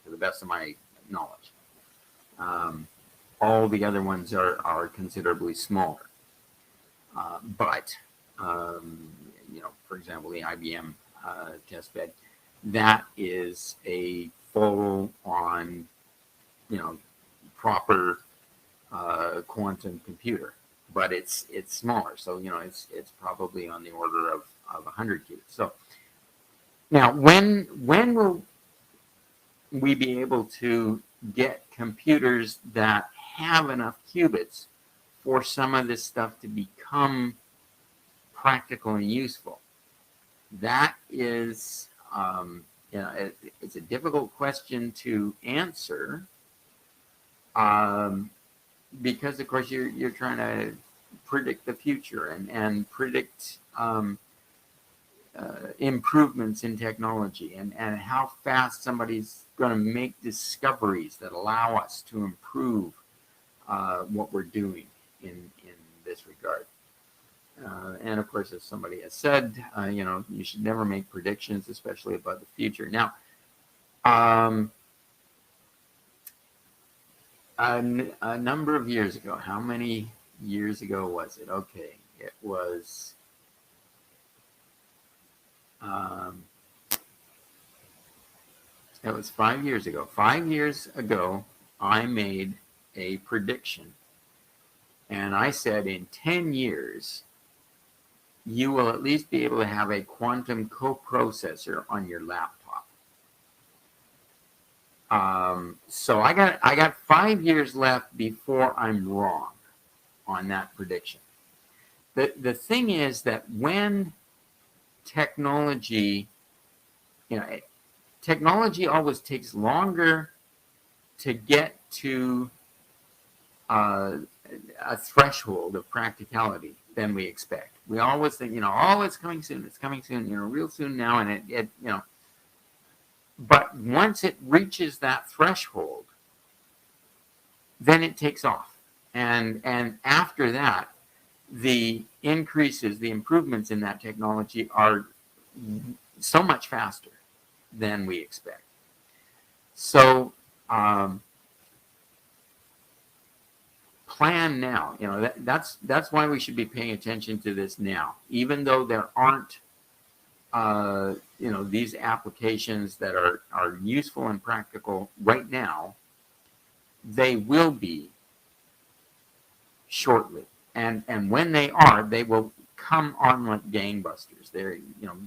to the best of my knowledge. All the other ones are considerably smaller. But for example, the IBM testbed, that is a full-on, proper quantum computer, but it's smaller. So it's probably on the order of 100 qubits. So now, when will we be able to get computers that have enough qubits for some of this stuff to become practical and useful? That is, it's a difficult question to answer because, of course, you're trying to predict the future and predict improvements in technology and how fast somebody's going to make discoveries that allow us to improve what we're doing in this regard. And of course, as somebody has said, you should never make predictions, especially about the future. Now, a number of years ago, how many years ago was it? Okay, it was It was 5 years ago. 5 years ago, I made a prediction. And I said in 10 years, you will at least be able to have a quantum coprocessor on your laptop. So I got 5 years left before I'm wrong on that prediction. The thing is that when technology, technology always takes longer to get to a threshold of practicality than we expect. We always think, oh, it's coming soon, real soon now, and it but once it reaches that threshold, then it takes off. And after that, the increases, the improvements in that technology are so much faster than we expect. So plan now. That's why we should be paying attention to this now, even though there aren't these applications that are useful and practical right now. They will be shortly, and when they are, they will come on like gangbusters. They're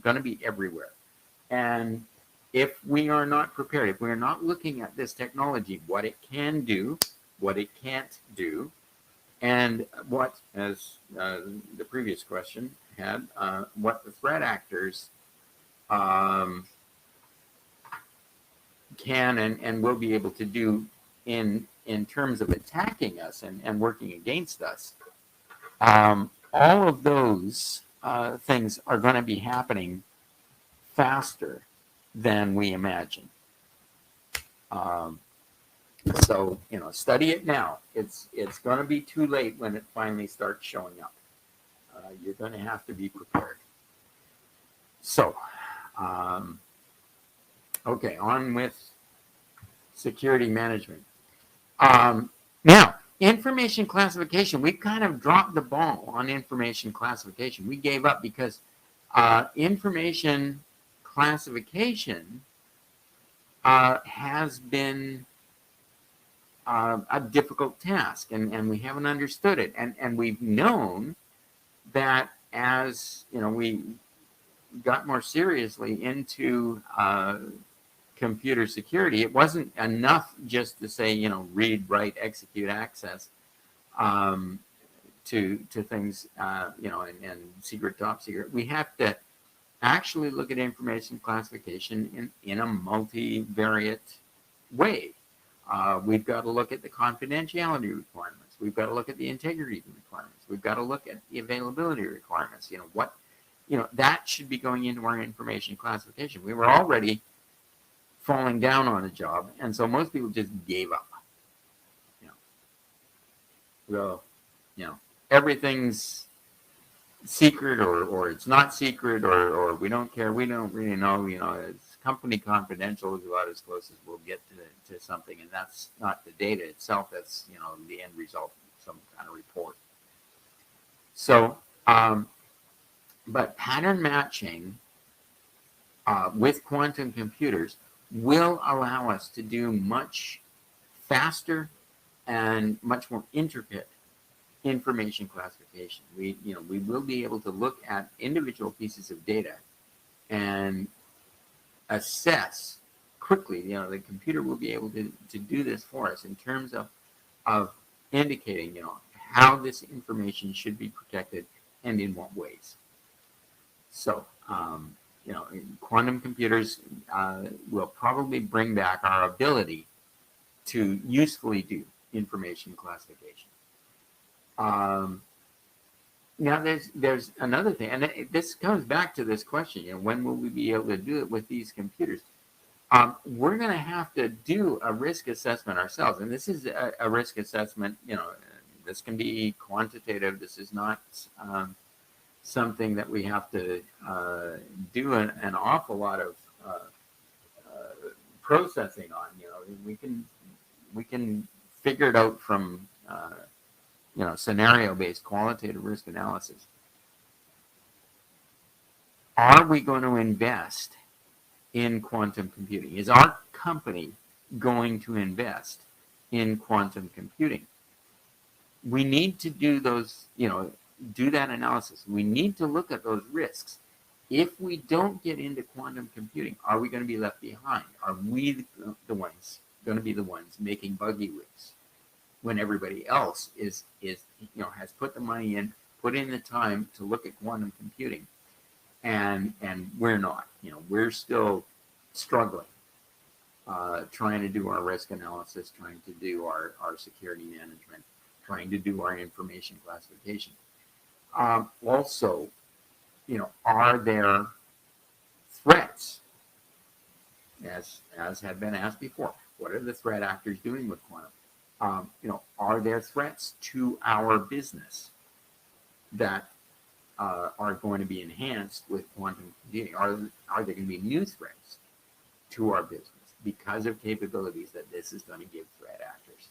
going to be everywhere. And if we are not prepared, if we are not looking at this technology, what it can do, what it can't do, and what, as the previous question had, what the threat actors can and will be able to do in terms of attacking us and working against us, all of those things are going to be happening faster than we imagine. Um, so, study it now. It's going to be too late when it finally starts showing up. You're going to have to be prepared. So, okay, on with security management. Now, information classification, we kind of dropped the ball on information classification. We gave up because information classification has been a difficult task, and we haven't understood it. And we've known that as we got more seriously into computer security, it wasn't enough just to say, read, write, execute, access to things, and secret, top secret. We have to actually look at information classification in a multivariate way. We've got to look at the confidentiality requirements. We've got to look at the integrity requirements. We've got to look at the availability requirements. That should be going into our information classification. We were already falling down on a job, and so most people just gave up. Well, everything's secret, or it's not secret, or we don't care. We don't really know. It's company confidential is about as close as we'll get to something, and that's not the data itself. That's the end result of some kind of report. So, but pattern matching with quantum computers will allow us to do much faster and much more intricate information classification. We will be able to look at individual pieces of data and assess quickly. The computer will be able to do this for us in terms of indicating, how this information should be protected and in what ways. So, quantum computers will probably bring back our ability to usefully do information classification. Now, there's another thing, and this comes back to this question: when will we be able to do it with these computers? We're going to have to do a risk assessment ourselves, and this is a risk assessment. This can be quantitative. This is not something that we have to do an awful lot of processing on. We can figure it out from scenario-based qualitative risk analysis. Are we going to invest in quantum computing? Is our company going to invest in quantum computing? We need to do those, do that analysis. We need to look at those risks. If we don't get into quantum computing, are we going to be left behind? Are we the ones going to be the ones making buggy whips when everybody else is has put the money in, put in the time to look at quantum computing, and we're not. We're still struggling, trying to do our risk analysis, trying to do our security management, trying to do our information classification. Also, are there threats? As had been asked before, what are the threat actors doing with quantum? Are there threats to our business that are going to be enhanced with quantum computing? Are there going to be new threats to our business because of capabilities that this is going to give threat actors,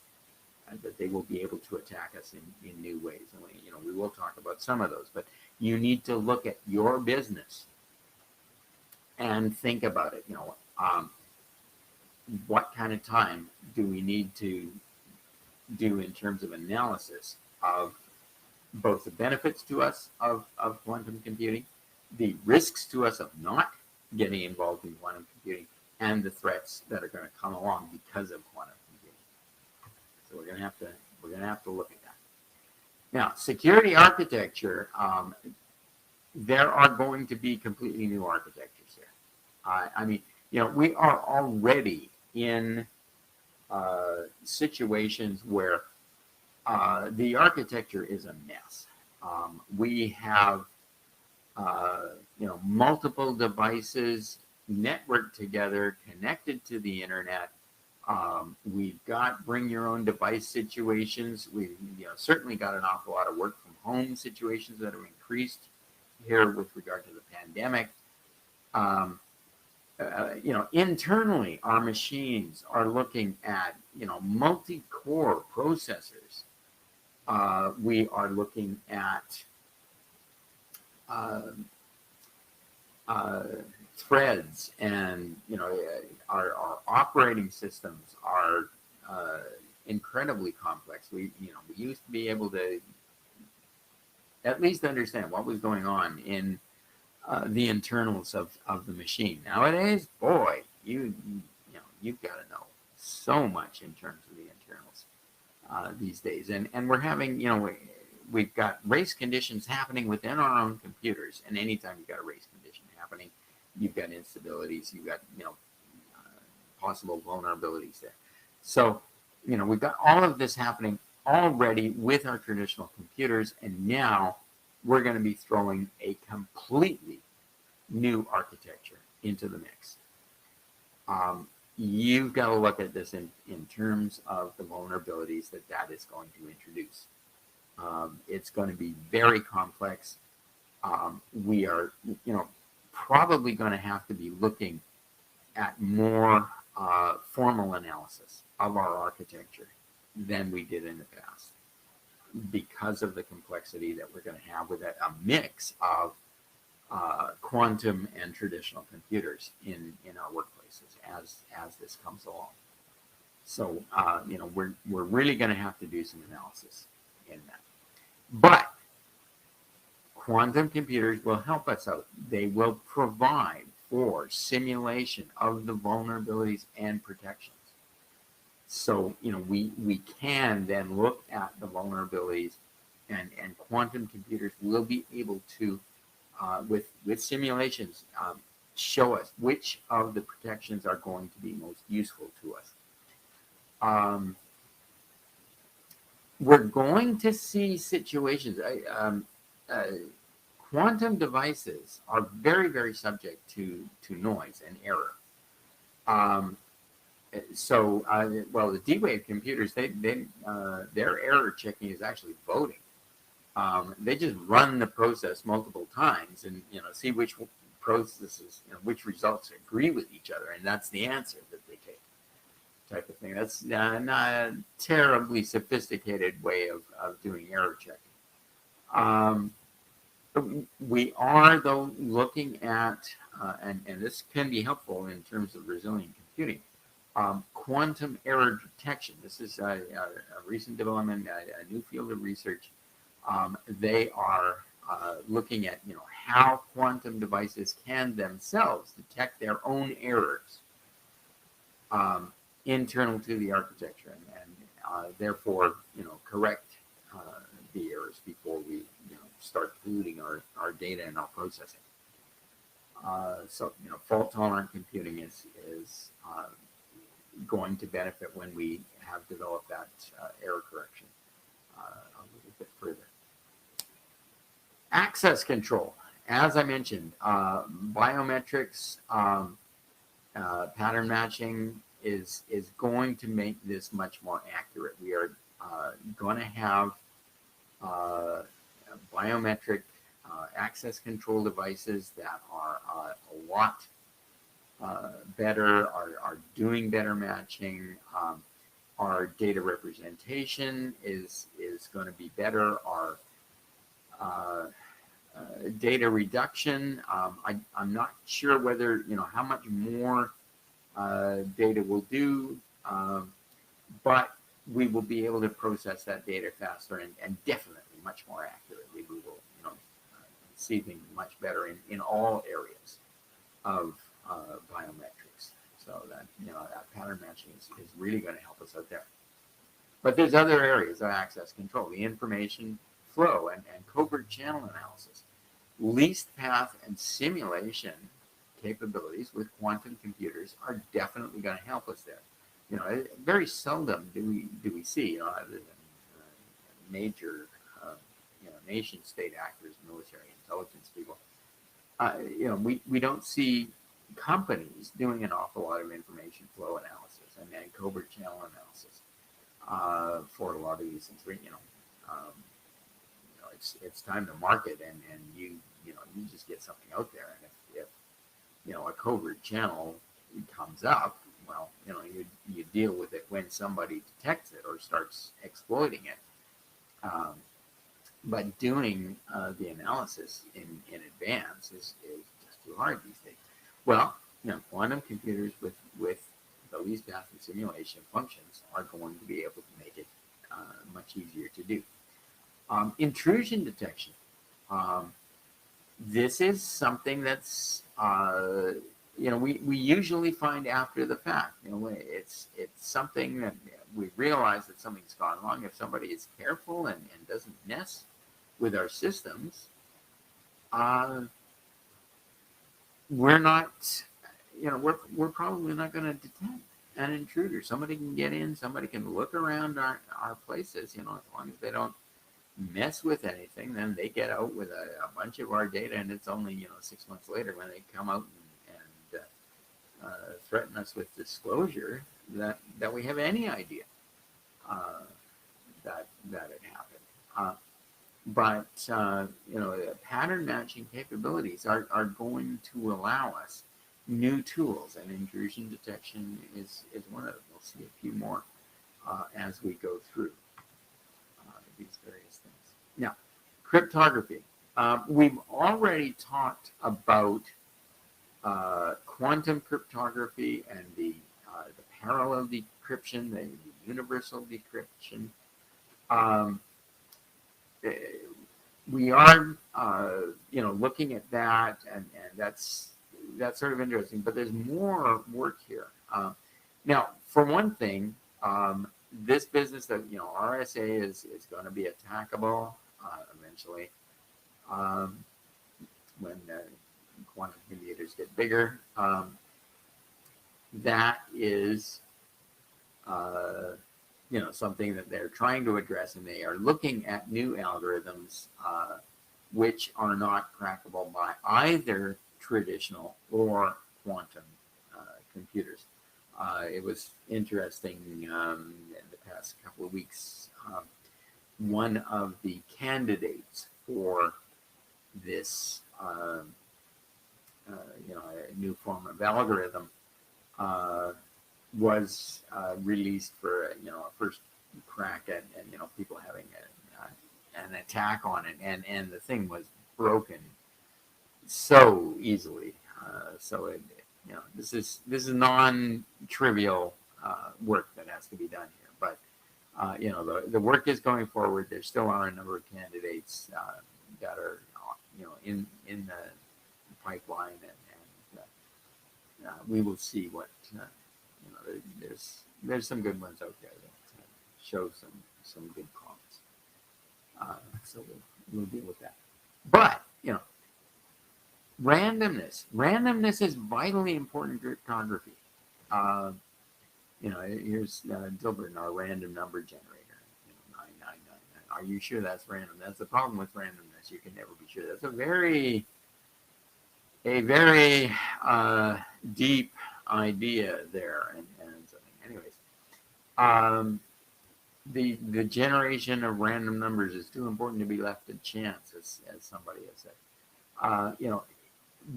and that they will be able to attack us in new ways? And we will talk about some of those, but you need to look at your business and think about it. What kind of time do we need to do in terms of analysis of both the benefits to us of quantum computing, the risks to us of not getting involved in quantum computing, and the threats that are going to come along because of quantum computing. So we're going to have to look at that. Now, security architecture, there are going to be completely new architectures here. We are already in situations where the architecture is a mess. We have multiple devices networked together, connected to the internet. We've got bring your own device situations. We've certainly got an awful lot of work from home situations that have increased here with regard to the pandemic. Internally, our machines are looking at multi-core processors. We are looking at threads, and our operating systems are incredibly complex. We used to be able to at least understand what was going on in the internals of the machine. Nowadays, boy, you've got to know so much in terms of the internals these days, and we're having we've got race conditions happening within our own computers, and anytime you've got a race condition happening, you've got instabilities, you've got possible vulnerabilities there. So we've got all of this happening already with our traditional computers, and now we're going to be throwing a completely new architecture into the mix. You've got to look at this in terms of the vulnerabilities that is going to introduce. It's going to be very complex. We are, probably going to have to be looking at more formal analysis of our architecture than we did in the past, because of the complexity that we're going to have with a mix of quantum and traditional computers in our workplaces as this comes along. So we're really going to have to do some analysis in that. But quantum computers will help us out. They will provide for simulation of the vulnerabilities and protections. So we can then look at the vulnerabilities, and quantum computers will be able to with simulations show us which of the protections are going to be most useful to us. We're going to see situations. Quantum devices are very, very subject to noise and error. The D-Wave computers, their error checking is actually voting. They just run the process multiple times and see which processes, which results agree with each other, and that's the answer that they take, type of thing. That's not a terribly sophisticated way of doing error checking. We are, though, looking at, and this can be helpful in terms of resilient computing, quantum error detection. This is a recent development, a new field of research. They are looking at how quantum devices can themselves detect their own errors internal to the architecture, and therefore correct the errors before we start polluting our data and our processing. So fault tolerant computing is going to benefit when we have developed that error correction a little bit further. Access control, as I mentioned, biometrics, pattern matching is going to make this much more accurate. We are going to have biometric access control devices that are a lot better, are doing better matching. Our data representation is going to be better. Our data reduction, I'm not sure whether, how much more data will do, but we will be able to process that data faster and definitely much more accurately. We will, see things much better in all areas of biometrics. So that, that pattern matching is really going to help us out there. But there's other areas of access control, the information flow and covert channel analysis. Least path and simulation capabilities with quantum computers are definitely going to help us there. very seldom do we see, other than major, nation state actors, military intelligence people. We don't see companies doing an awful lot of information flow analysis and covert channel analysis for a lot of these things. Um, it's time to market, and you just get something out there, and if a covert channel comes up, well, you deal with it when somebody detects it or starts exploiting it. But doing the analysis in advance is just too hard these days. Well, quantum computers with the least path and simulation functions are going to be able to make it much easier to do. Intrusion detection. This is something that's we usually find after the fact. It's something that we realize that something's gone wrong. If somebody is careful and doesn't mess with our systems, we're not, we're probably not going to detect an intruder. Somebody can get in, somebody can look around our places, as long as they don't mess with anything, then they get out with a bunch of our data, and it's only 6 months later when they come out and threaten us with disclosure that we have any idea that it happened. But pattern matching capabilities are going to allow us new tools, and intrusion detection is one of them. We'll see a few more as we go through these various things. Now, cryptography. We've already talked about quantum cryptography and the parallel decryption, the universal decryption. We are, looking at that, and that's sort of interesting. But there's more work here. Now, for one thing, this business that RSA is going to be attackable eventually when quantum computers get bigger. That is something that they're trying to address, and they are looking at new algorithms which are not crackable by either traditional or quantum computers. It was interesting in the past couple of weeks. One of the candidates for this, a new form of algorithm was released for a first crack at, and people having an attack on it, and the thing was broken so easily. So this is non-trivial work that has to be done here. But the work is going forward. There still are a number of candidates that are in the pipeline, and we will see what there's some good ones out there that show some good promise. So we'll deal with that. But randomness is vitally important in cryptography. Here's Dilbert, our random number generator, 9999. Are you sure that's random? That's the problem with randomness. You can never be sure. That's a very deep idea there, and something. Anyways, the generation of random numbers is too important to be left to chance, as somebody has said.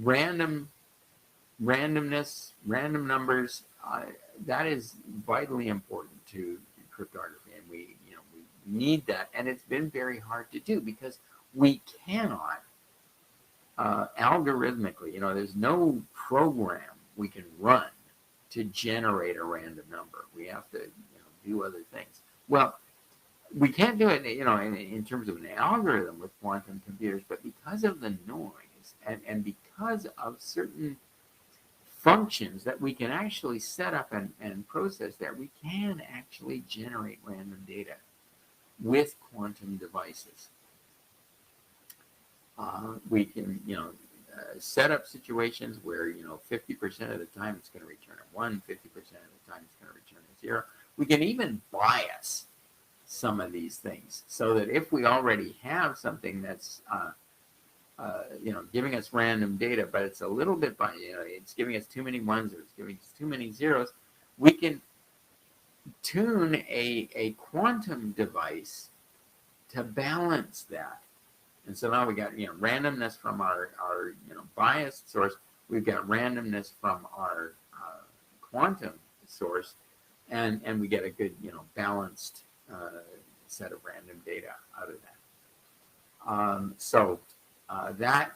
Randomness, random numbers, that is vitally important to cryptography, and we need that, and it's been very hard to do because we cannot algorithmically, there's no program we can run to generate a random number. We have to do other things. Well, we can't do it in terms of an algorithm with quantum computers, but because of the noise and because of certain functions that we can actually set up and process there, we can actually generate random data with quantum devices. We can, set up situations where 50% of the time it's going to return a 1, 50% of the time it's going to return a 0. We can even bias some of these things so that if we already have something that's giving us random data, but it's a little bit it's giving us too many 1s or it's giving us too many 0s, we can tune a quantum device to balance that. And so now we got randomness from our biased source. We've got randomness from our quantum source, and we get a good balanced set of random data out of that. That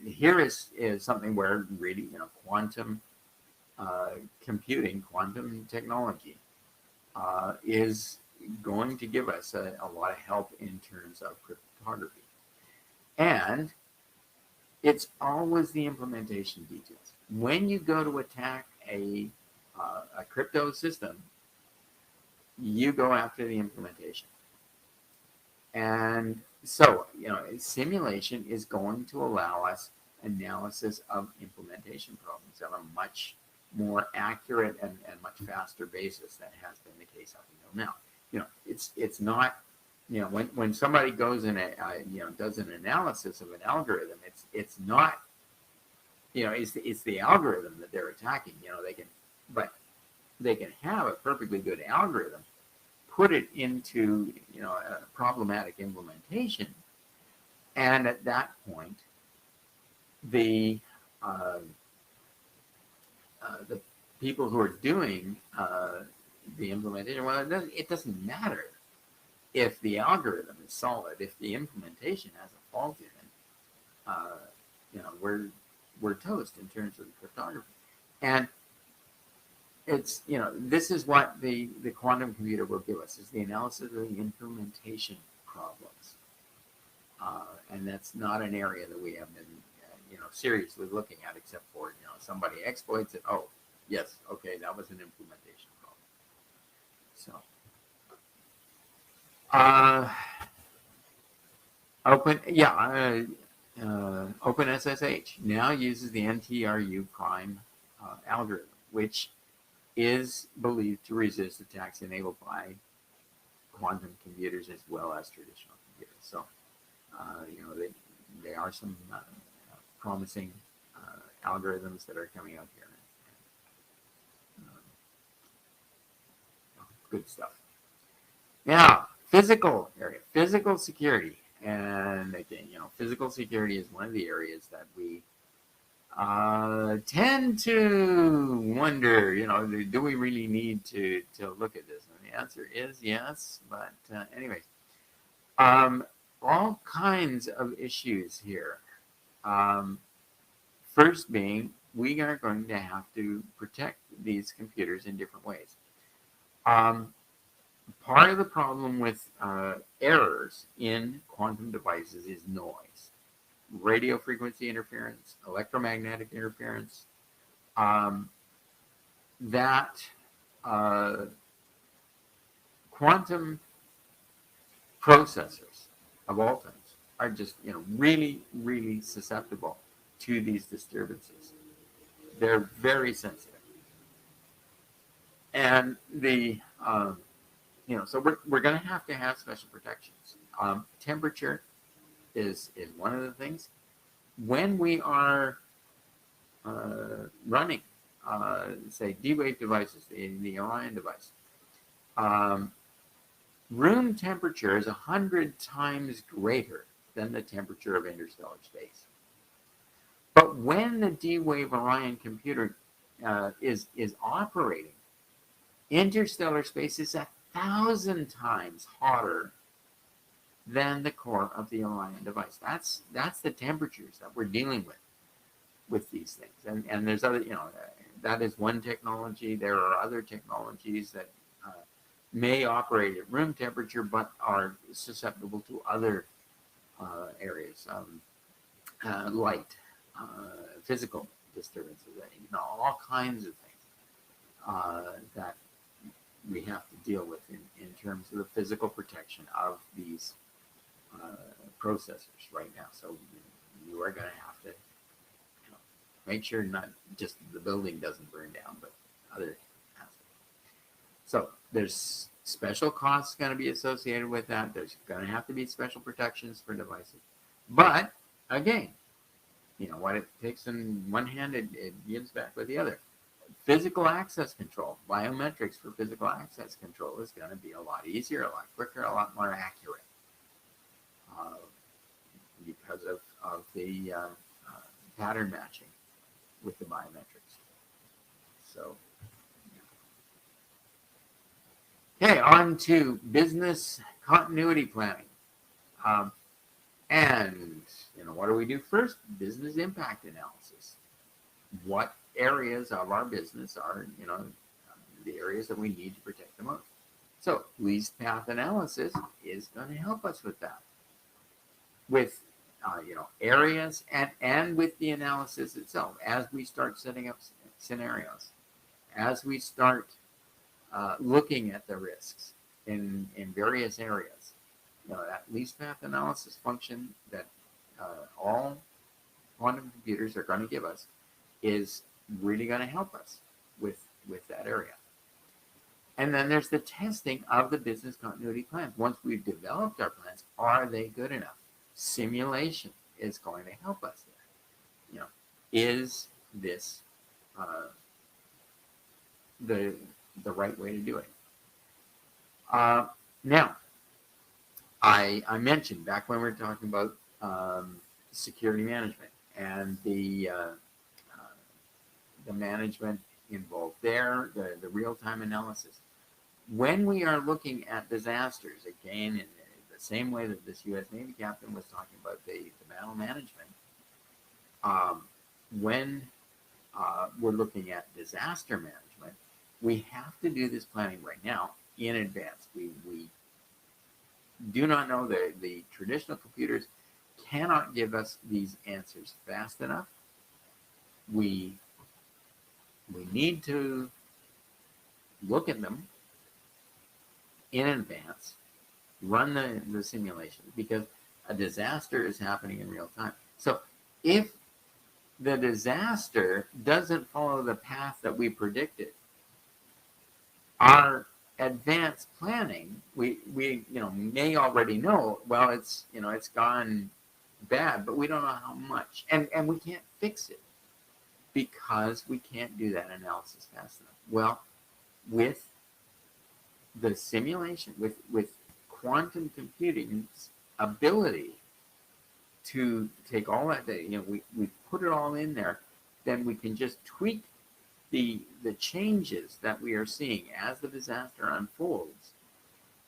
here is something where really quantum computing, quantum technology is going to give us a lot of help in terms of cryptography. And it's always the implementation details. When you go to attack a crypto system, you go after the implementation. And so, simulation is going to allow us analysis of implementation problems on a much more accurate and much faster basis than has been the case up until now. It's not, when somebody goes and does an analysis of an algorithm, it's not, it's the algorithm that they're attacking. They can have a perfectly good algorithm, put it into a problematic implementation, and at that point, the people who are doing the implementation, well, it doesn't matter if the algorithm is solid. If the implementation has a fault in it, we're toast in terms of the cryptography. And it's this is what the quantum computer will give us, is the analysis of the implementation problems, and that's not an area that we have been seriously looking at, except for somebody exploits it. Oh, yes, okay, that was an implementation problem. So, OpenSSH now uses the NTRU prime algorithm, which is believed to resist attacks enabled by quantum computers as well as traditional computers. So, there are some promising algorithms that are coming out here. Good stuff. Now, physical area, physical security. And again, physical security is one of the areas that we tend to wonder, do we really need to look at this? And the answer is yes, but anyway, all kinds of issues here. First being, we are going to have to protect these computers in different ways. Part of the problem with errors in quantum devices is noise. Radio frequency interference, electromagnetic interference, quantum processors of all types are just really, really susceptible to these disturbances. They're very sensitive. And so we're going to have special protections. Temperature is one of the things. When we are running, say, D-Wave devices, the Orion device, room temperature is 100 times greater than the temperature of interstellar space. But when the D-Wave Orion computer is operating, interstellar space is 1,000 times hotter than the core of the Orion device. That's the temperatures that we're dealing with these things. And there's other, that is one technology. There are other technologies that may operate at room temperature, but are susceptible to other areas, light, physical disturbances, all kinds of things that we have to deal with in terms of the physical protection of these processors right now. So you are going to have to Make sure not just the building doesn't burn down, but other aspects. So there's special costs going to be associated with that. There's going to have to be special protections for devices. But again, what it takes in one hand, it gives back with the other. Physical access control, biometrics for physical access control is going to be a lot easier, a lot quicker, a lot more accurate uh, because of the pattern matching with the biometrics. So, okay, on to business continuity planning. Um, and, what do we do first? Business impact analysis. What areas of our business are, the areas that we need to protect the most? So, least path analysis is going to help us with that. With, areas and with the analysis itself as we start setting up scenarios, as we start looking at the risks in various areas. That least path analysis function that all quantum computers are going to give us is really going to help us with that area. And then there's the testing of the business continuity plans. Once we've developed our plans, are they good enough? Simulation is going to help us there. Is this the right way to do it? Now, I mentioned back when we were talking about security management and the management involved there, the real-time analysis. When we are looking at disasters, again, in the same way that this U.S. Navy captain was talking about the battle management, when we're looking at disaster management, we have to do this planning right now in advance. We do not know the traditional computers cannot give us these answers fast enough. We need to look at them in advance, run the simulation, because a disaster is happening in real time. So if the disaster doesn't follow the path that we predicted, our advanced planning, we may already know, well, it's gone bad, but we don't know how much, and we can't fix it because we can't do that analysis fast enough. Well, with the simulation, with quantum computing's ability to take all that data, we put it all in there, then we can just tweak the changes that we are seeing as the disaster unfolds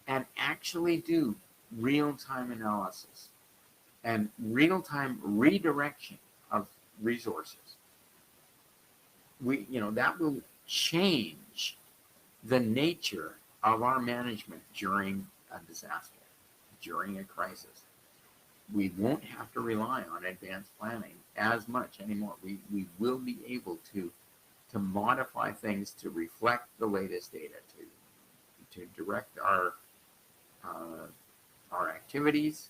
and actually do real-time analysis and real-time redirection of resources. That will change the nature of our management during a disaster, during a crisis. We won't have to rely on advanced planning as much anymore. We will be able to modify things to reflect the latest data, to direct our activities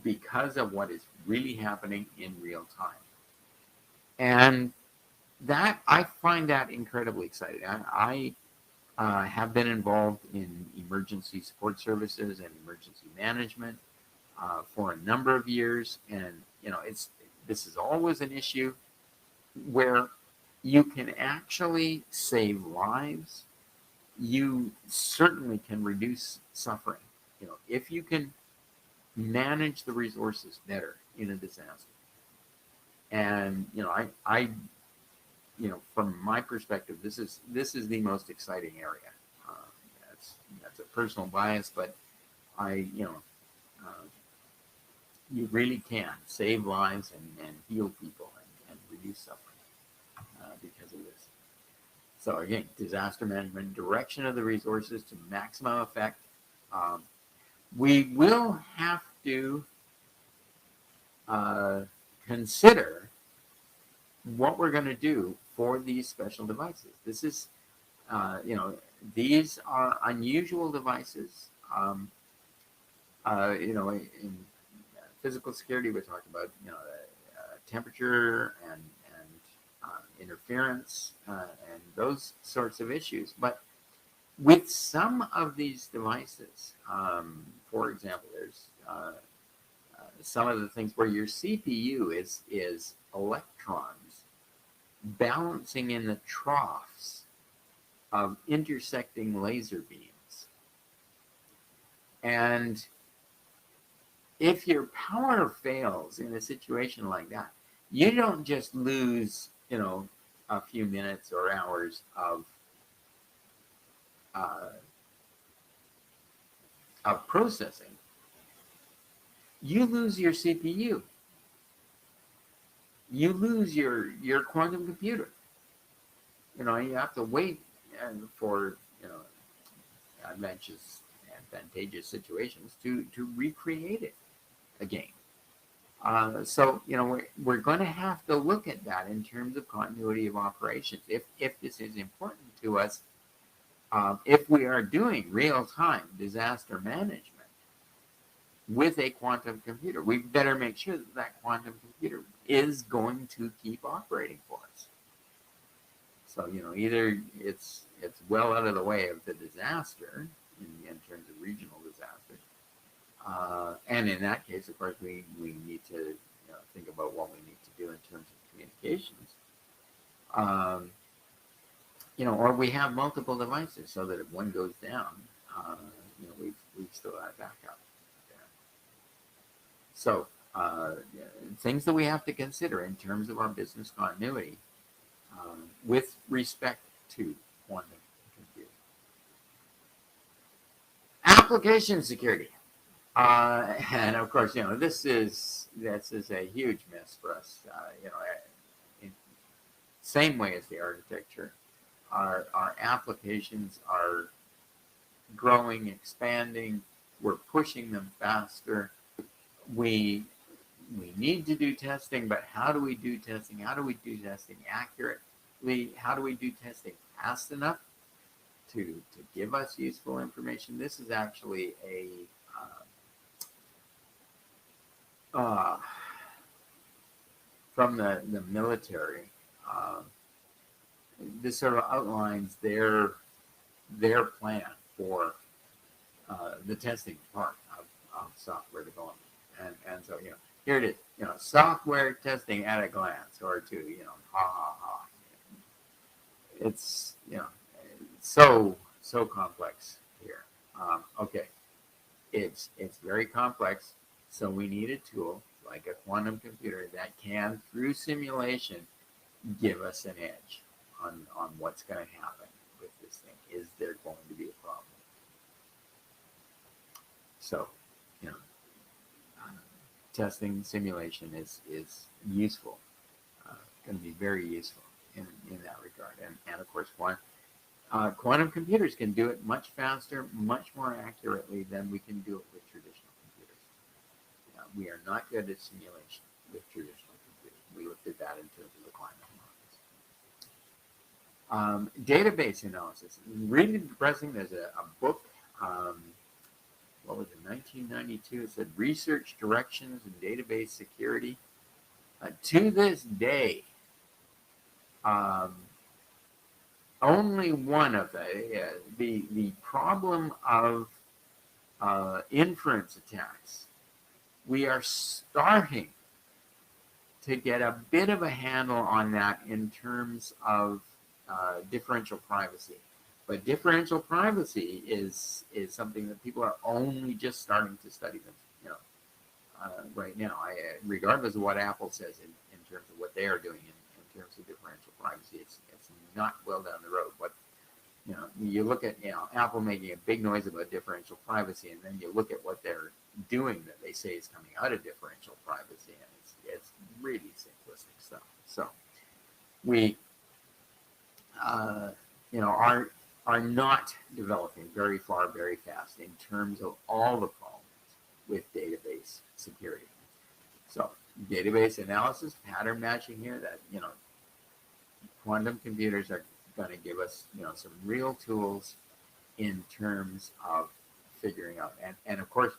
because of what is really happening in real time. And that, I find that incredibly exciting. I have been involved in emergency support services and emergency management for a number of years, and this is always an issue where you can actually save lives. You certainly can reduce suffering. If you can manage the resources better in a disaster. And I from my perspective, this is the most exciting area. That's a personal bias, but you really can save lives and heal people and reduce suffering because of this. So again, disaster management, direction of the resources to maximum effect. We will have to consider what we're going to do for these special devices. This is, these are unusual devices. In physical security, we're talking about, temperature and interference, and those sorts of issues. But with some of these devices, for example, there's some of the things where your CPU is electrons balancing in the troughs of intersecting laser beams. And if your power fails in a situation like that, you don't just lose, a few minutes or hours uh, of processing. You lose your CPU. You lose your quantum computer. You have to wait for advantageous situations to recreate it again. So we're going to have to look at that in terms of continuity of operations. If this is important to us, if we are doing real-time disaster management with a quantum computer, we better make sure that that quantum computer is going to keep operating for us. So either it's well out of the way of the disaster in terms of regional disaster, and in that case, of course, we need to think about what we need to do in terms of communications. Or we have multiple devices so that if one goes down, we've still got backup there. So things that we have to consider in terms of our business continuity with respect to quantum computing. Application security. And of course, this is a huge mess for us. In same way as the architecture, our applications are growing, expanding. We're pushing them faster. We need to do testing, but how do we do testing? How do we do testing accurately? How do we do testing fast enough to give us useful information? This is actually a from the military. This sort of outlines their plan for the testing part of software development. And so, here it is, software testing at a glance, or to, ha, ha, ha. It's, so complex here. Okay, it's very complex, so we need a tool like a quantum computer that can, through simulation, give us an edge on what's going to happen with this thing. Is there going to be a problem? So, testing simulation is useful, going to be very useful in that regard. And of course, quantum computers can do it much faster, much more accurately than we can do it with traditional computers. We are not good at simulation with traditional computers. We looked at that in terms of the climate models. Database analysis. Really depressing. There's a book, what was it, 1992? It said Research Directions and Database Security. To this day, only one of the problem of inference attacks, we are starting to get a bit of a handle on that in terms of differential privacy. But differential privacy is something that people are only just starting to study them, right now. Regardless of what Apple says in terms of what they are doing in terms of differential privacy, it's not well down the road. But you look at Apple making a big noise about differential privacy, and then you look at what they're doing that they say is coming out of differential privacy, and it's really simplistic stuff. So we are not developing very far, very fast in terms of all the problems with database security. So database analysis, pattern matching here, that quantum computers are going to give us some real tools in terms of figuring out, and of course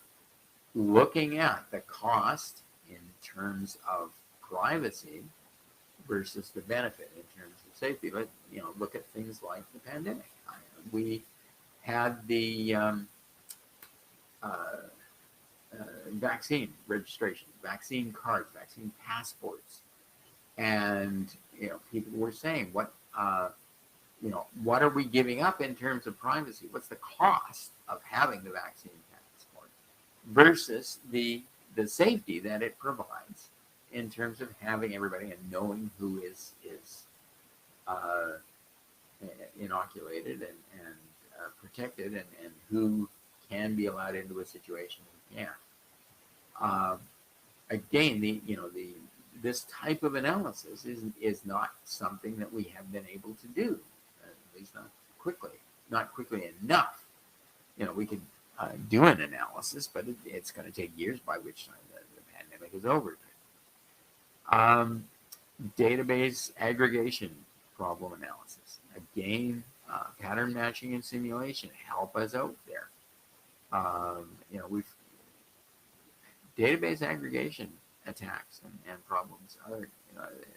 looking at the cost in terms of privacy. versus the benefit in terms of safety. But look at things like the pandemic. We had the uh, vaccine registration, vaccine cards, vaccine passports, and people were saying, what are we giving up in terms of privacy? What's the cost of having the vaccine passport versus the safety that it provides in terms of having everybody and knowing who is uh, inoculated and protected, and who can be allowed into a situation and can't. Again, the this type of analysis is not something that we have been able to do, at least not quickly enough. We could do an analysis, but it's going to take years, by which time the pandemic is over. Um, Database aggregation problem analysis. Again, pattern matching and simulation help us out there. We've database aggregation attacks and problems are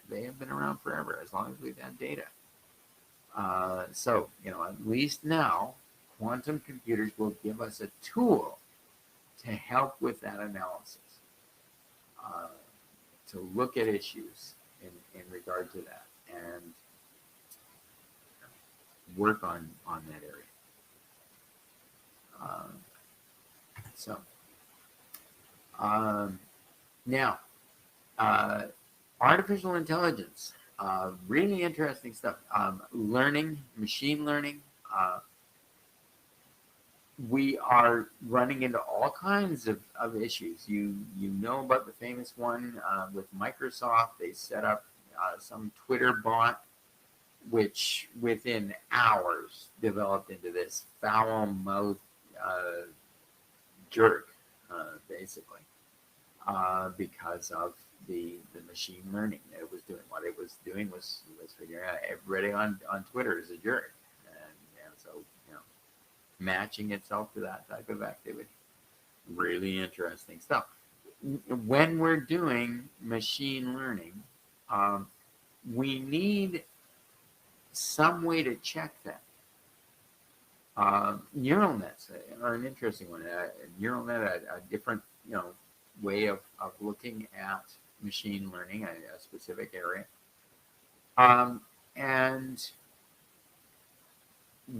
they have been around forever, as long as we've had data. So at least now quantum computers will give us a tool to help with that analysis, to look at issues in regard to that and work on that area. So now, artificial intelligence, really interesting stuff. Learning, machine learning. We are running into all kinds of issues. You know about the famous one with Microsoft. They set up some Twitter bot, which within hours developed into this foul-mouthed jerk, basically, because of the machine learning that it was doing. What it was doing was figuring out everybody on Twitter is a jerk, and so matching itself to that type of activity. Really interesting stuff. When we're doing machine learning, we need some way to check that. Neural nets are an interesting one. Neural net, a different way of looking at machine learning, a specific area. And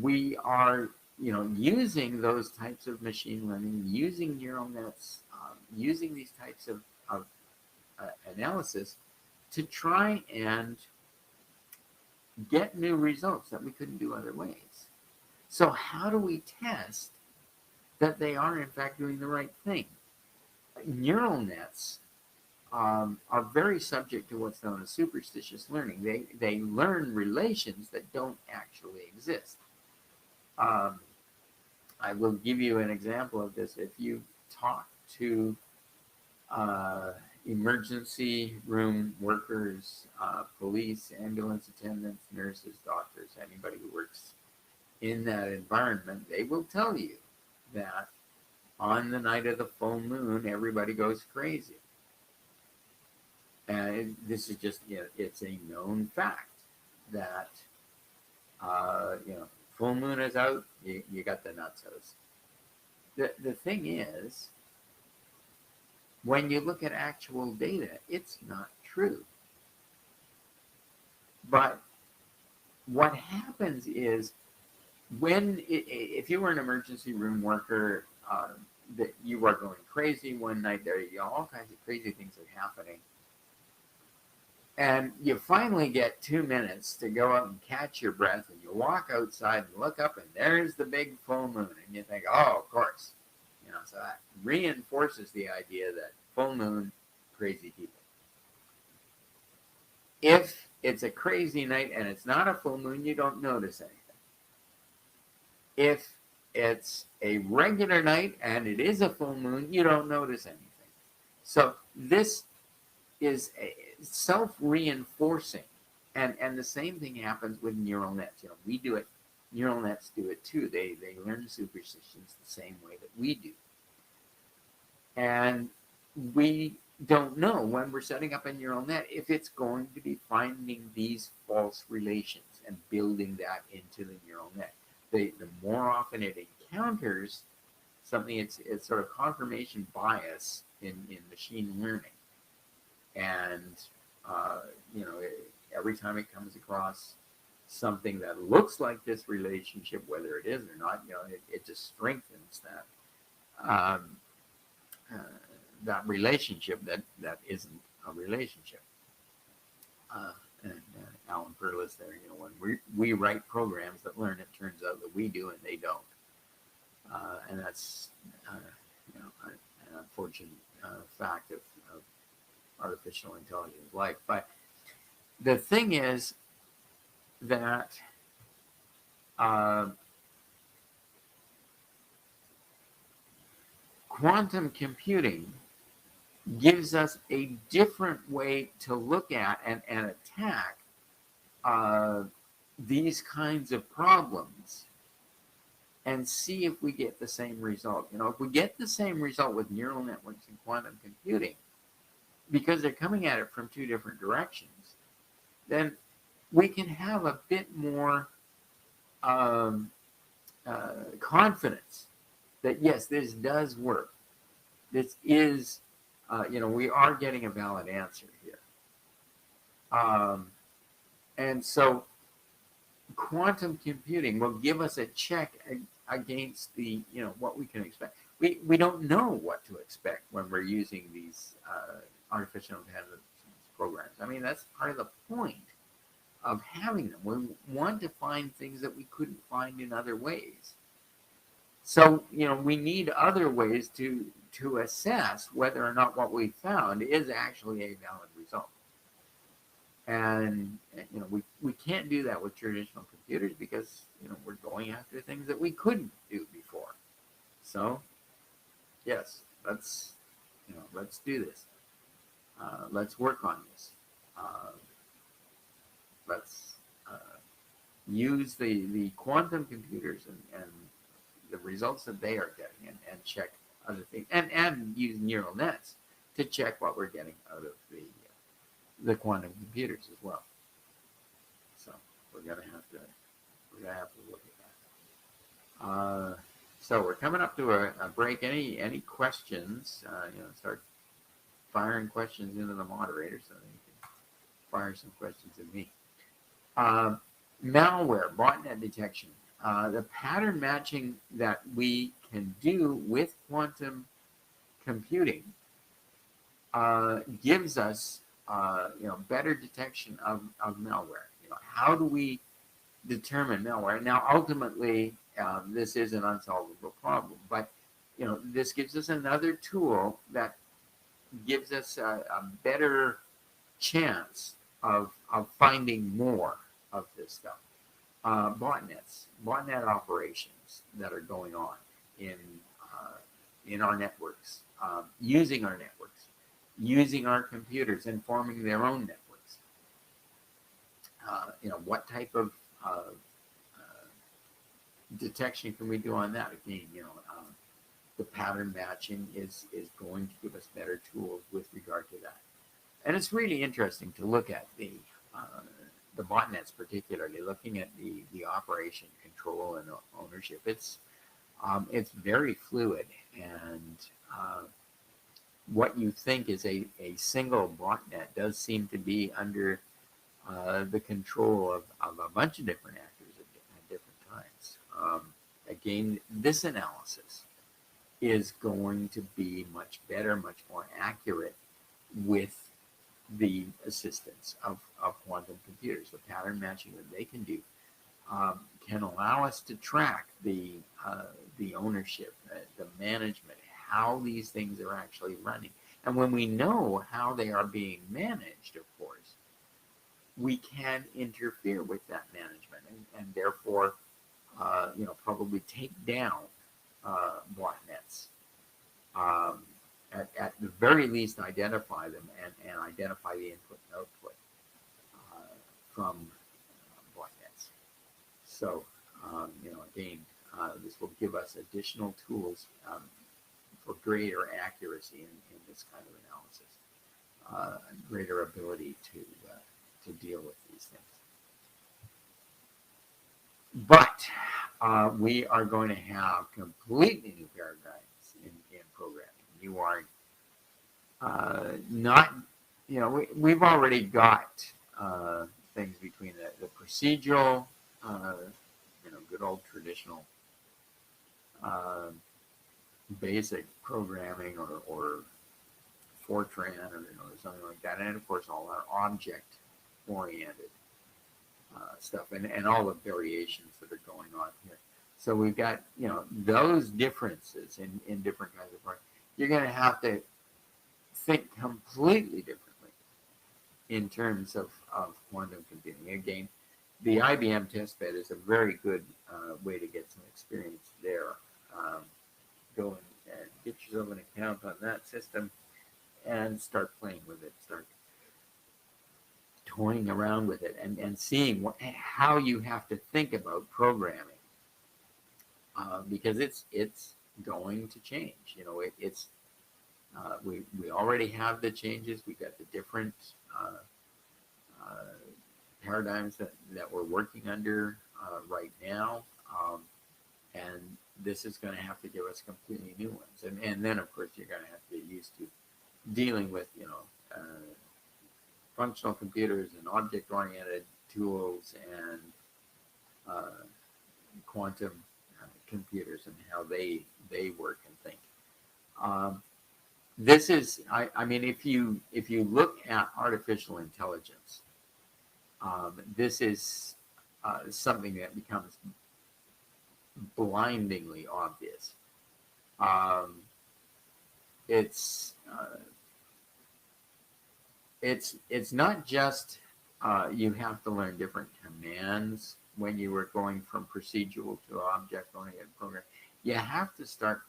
we are using those types of machine learning, using neural nets, using these types of analysis to try and get new results that we couldn't do other ways. So how do we test that they are in fact doing the right thing? Neural nets are very subject to what's known as superstitious learning. They learn relations that don't actually exist. I will give you an example of this. If you talk to emergency room workers, police, ambulance attendants, nurses, doctors, anybody who works in that environment, they will tell you that on the night of the full moon, everybody goes crazy. And this is just, it's a known fact that, full moon is out, you got the nutsos. The thing is, when you look at actual data, it's not true. But what happens is, if you were an emergency room worker, that you are going crazy one night, there all kinds of crazy things are happening, and you finally get 2 minutes to go out and catch your breath, and you walk outside and look up, and there's the big full moon, and you think, oh, of course. So that reinforces the idea that full moon, crazy people. If it's a crazy night and it's not a full moon, you don't notice anything. If it's a regular night and it is a full moon, you don't notice anything. So this is self-reinforcing. And the same thing happens with neural nets. We do it. Neural nets do it too. They learn superstitions the same way that we do. And we don't know when we're setting up a neural net if it's going to be finding these false relations and building that into the neural net. The more often it encounters something, it's sort of confirmation bias in machine learning. And, you know, every time it comes across something that looks like this relationship, whether it is or not, you know, it just strengthens that. Uh, that relationship that isn't a relationship. And Alan Perlis there, you know, when we write programs that learn, it turns out that we do and they don't. And that's, you know, an unfortunate fact of artificial intelligence life. But the thing is that quantum computing gives us a different way to look at and attack these kinds of problems and see if we get the same result. You know, if we get the same result with neural networks and quantum computing, because they're coming at it from two different directions, then we can have a bit more confidence that yes, this does work. This is, you know, we are getting a valid answer here. And so quantum computing will give us a check against the, you know, what we can expect. We don't know what to expect when we're using these artificial intelligence programs. I mean, that's part of the point of having them. We want to find things that we couldn't find in other ways. So, you know, we need other ways to assess whether or not what we found is actually a valid result. And, you know, we can't do that with traditional computers because, you know, we're going after things that we couldn't do before. So, yes, let's do this. Let's work on this. Let's use the quantum computers and the results that they are getting and check other things and use neural nets to check what we're getting out of the quantum computers as well. So we're gonna have to look at that. So we're coming up to a break. Any questions? You know, start firing questions into the moderator so that you can fire some questions at me. Malware, botnet detection. The pattern matching that we can do with quantum computing gives us, you know, better detection of malware. You know, how do we determine malware? Now, ultimately, this is an unsolvable problem, but you know, this gives us another tool that gives us a better chance of finding more of this stuff. Botnet operations that are going on in our networks, using our networks, using our computers and forming their own networks. You know, what type of detection can we do on that? Again, you know, the pattern matching is going to give us better tools with regard to that. And it's really interesting to look at the botnets, particularly looking at the operation, control, and ownership. It's very fluid, and what you think is a single botnet does seem to be under the control of a bunch of different actors at different times. Again, this analysis is going to be much better, much more accurate with the assistance of quantum computers. The pattern matching that they can do can allow us to track the ownership, the management, how these things are actually running. And when we know how they are being managed, of course, we can interfere with that management and therefore, you know, probably take down botnets. At the very least, identify them and identify the input and output from botnets. So, you know, again, this will give us additional tools for greater accuracy in this kind of analysis. greater ability to deal with these things. But we are going to have completely new paradigms in programming. You are not, we've already got things between the procedural, good old traditional uh, basic programming or Fortran or something like that, and of course all our object-oriented stuff and all the variations that are going on here. So we've got those differences in different kinds of programming. You're going to have to think completely differently in terms of quantum computing. Again, the IBM testbed is a very good way to get some experience there. Go and get yourself an account on that system and start playing with it. Start toying around with it and seeing how you have to think about programming because it's going to change. We already have the changes. We've got the different paradigms that we're working under right now. And this is going to have to give us completely new ones. And then, of course, you're going to have to get used to dealing with, functional computers and object-oriented tools and quantum computers and how they work and think. This is, I mean, if you look at artificial intelligence, this is something that becomes blindingly obvious. It's not just you have to learn different commands when you were going from procedural to object-oriented program. You have to start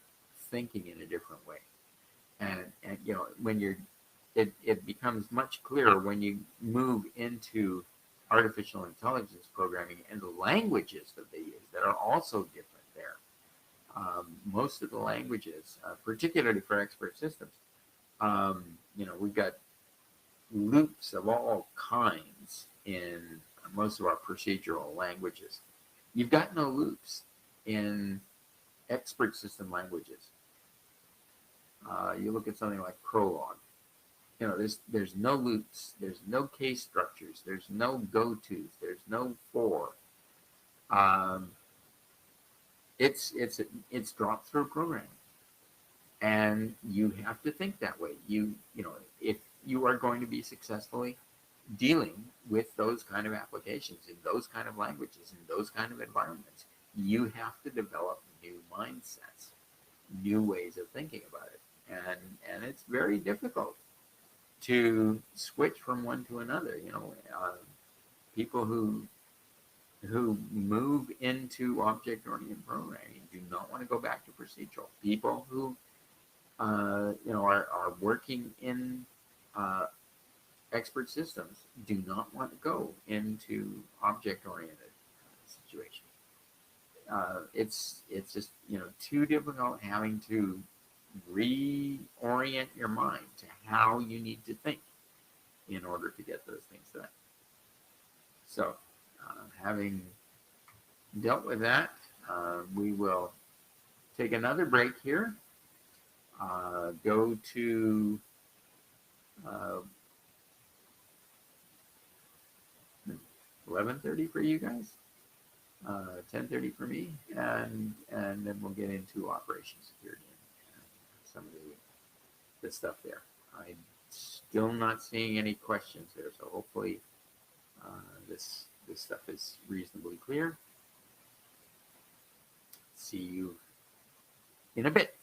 thinking in a different way, and when it becomes much clearer when you move into artificial intelligence programming and the languages that they use that are also different there. Most of the languages, particularly for expert systems, we've got loops of all kinds in most of our procedural languages. You've got no loops in expert system languages. You look at something like Prolog. There's no loops. There's no case structures. There's no go-tos. There's no for. It's drop-through programming, and you have to think that way. If you are going to be successfully dealing with those kind of applications in those kind of languages in those kind of environments, you have to develop new mindsets, new ways of thinking about it, and it's very difficult to switch from one to another. People who move into object-oriented programming do not want to go back to procedural. People who are working in expert systems do not want to go into object-oriented situations. It's just too difficult having to reorient your mind to how you need to think in order to get those things done. So, having dealt with that, we will take another break here. Go to 11:30 for you guys, 10:30 for me, and then we'll get into operation security and some of the stuff there. I'm still not seeing any questions there, so hopefully this stuff is reasonably clear. See you in a bit.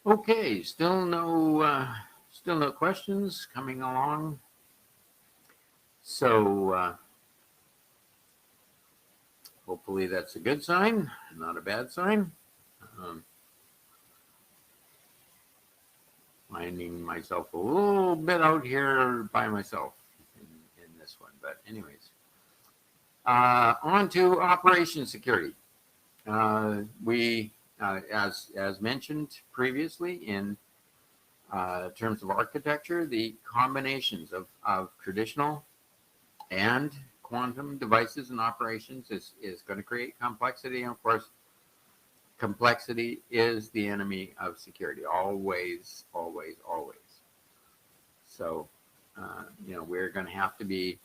Okay, still no questions coming along. So hopefully that's a good sign, not a bad sign. Um, Finding myself a little bit out here by myself in this one, but anyways, on to operation security. We, as mentioned previously, in terms of architecture, the combinations of traditional and quantum devices and operations is going to create complexity. And of course, complexity is the enemy of security. Always, always, always. So, we're going to have to be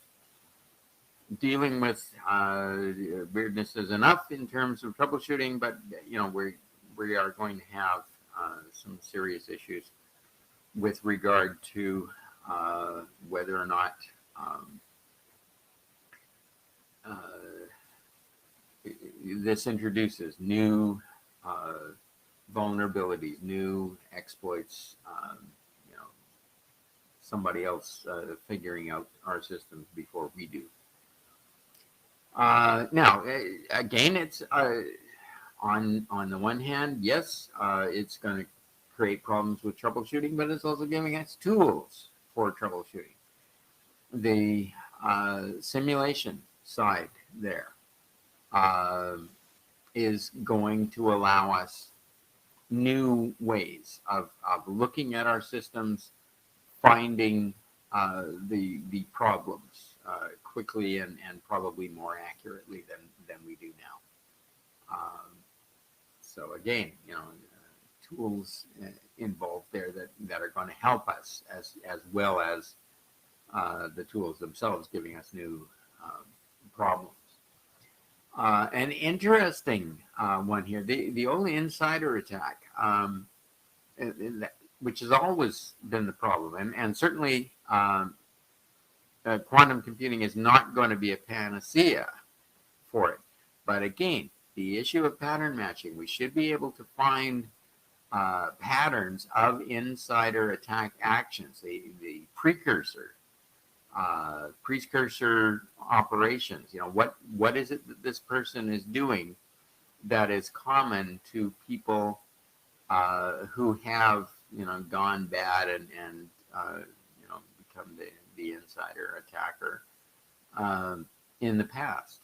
dealing with weirdnesses enough in terms of troubleshooting, but we are going to have some serious issues with regard to whether or not uh, this introduces new vulnerabilities, new exploits. You know, Somebody else figuring out our systems before we do. Now, again, it's on the one hand, yes, it's going to create problems with troubleshooting, but it's also giving us tools for troubleshooting. The simulation side there uh, is going to allow us new ways of looking at our systems, finding the problems quickly and probably more accurately than we do now. So again, tools involved there that are going to help us as well as the tools themselves giving us new problems. An interesting one here, the only insider attack, which has always been the problem, and certainly quantum computing is not going to be a panacea for it. But again, the issue of pattern matching, we should be able to find patterns of insider attack actions, the precursor operations. What is it that this person is doing that is common to people who have gone bad and become the insider attacker in the past.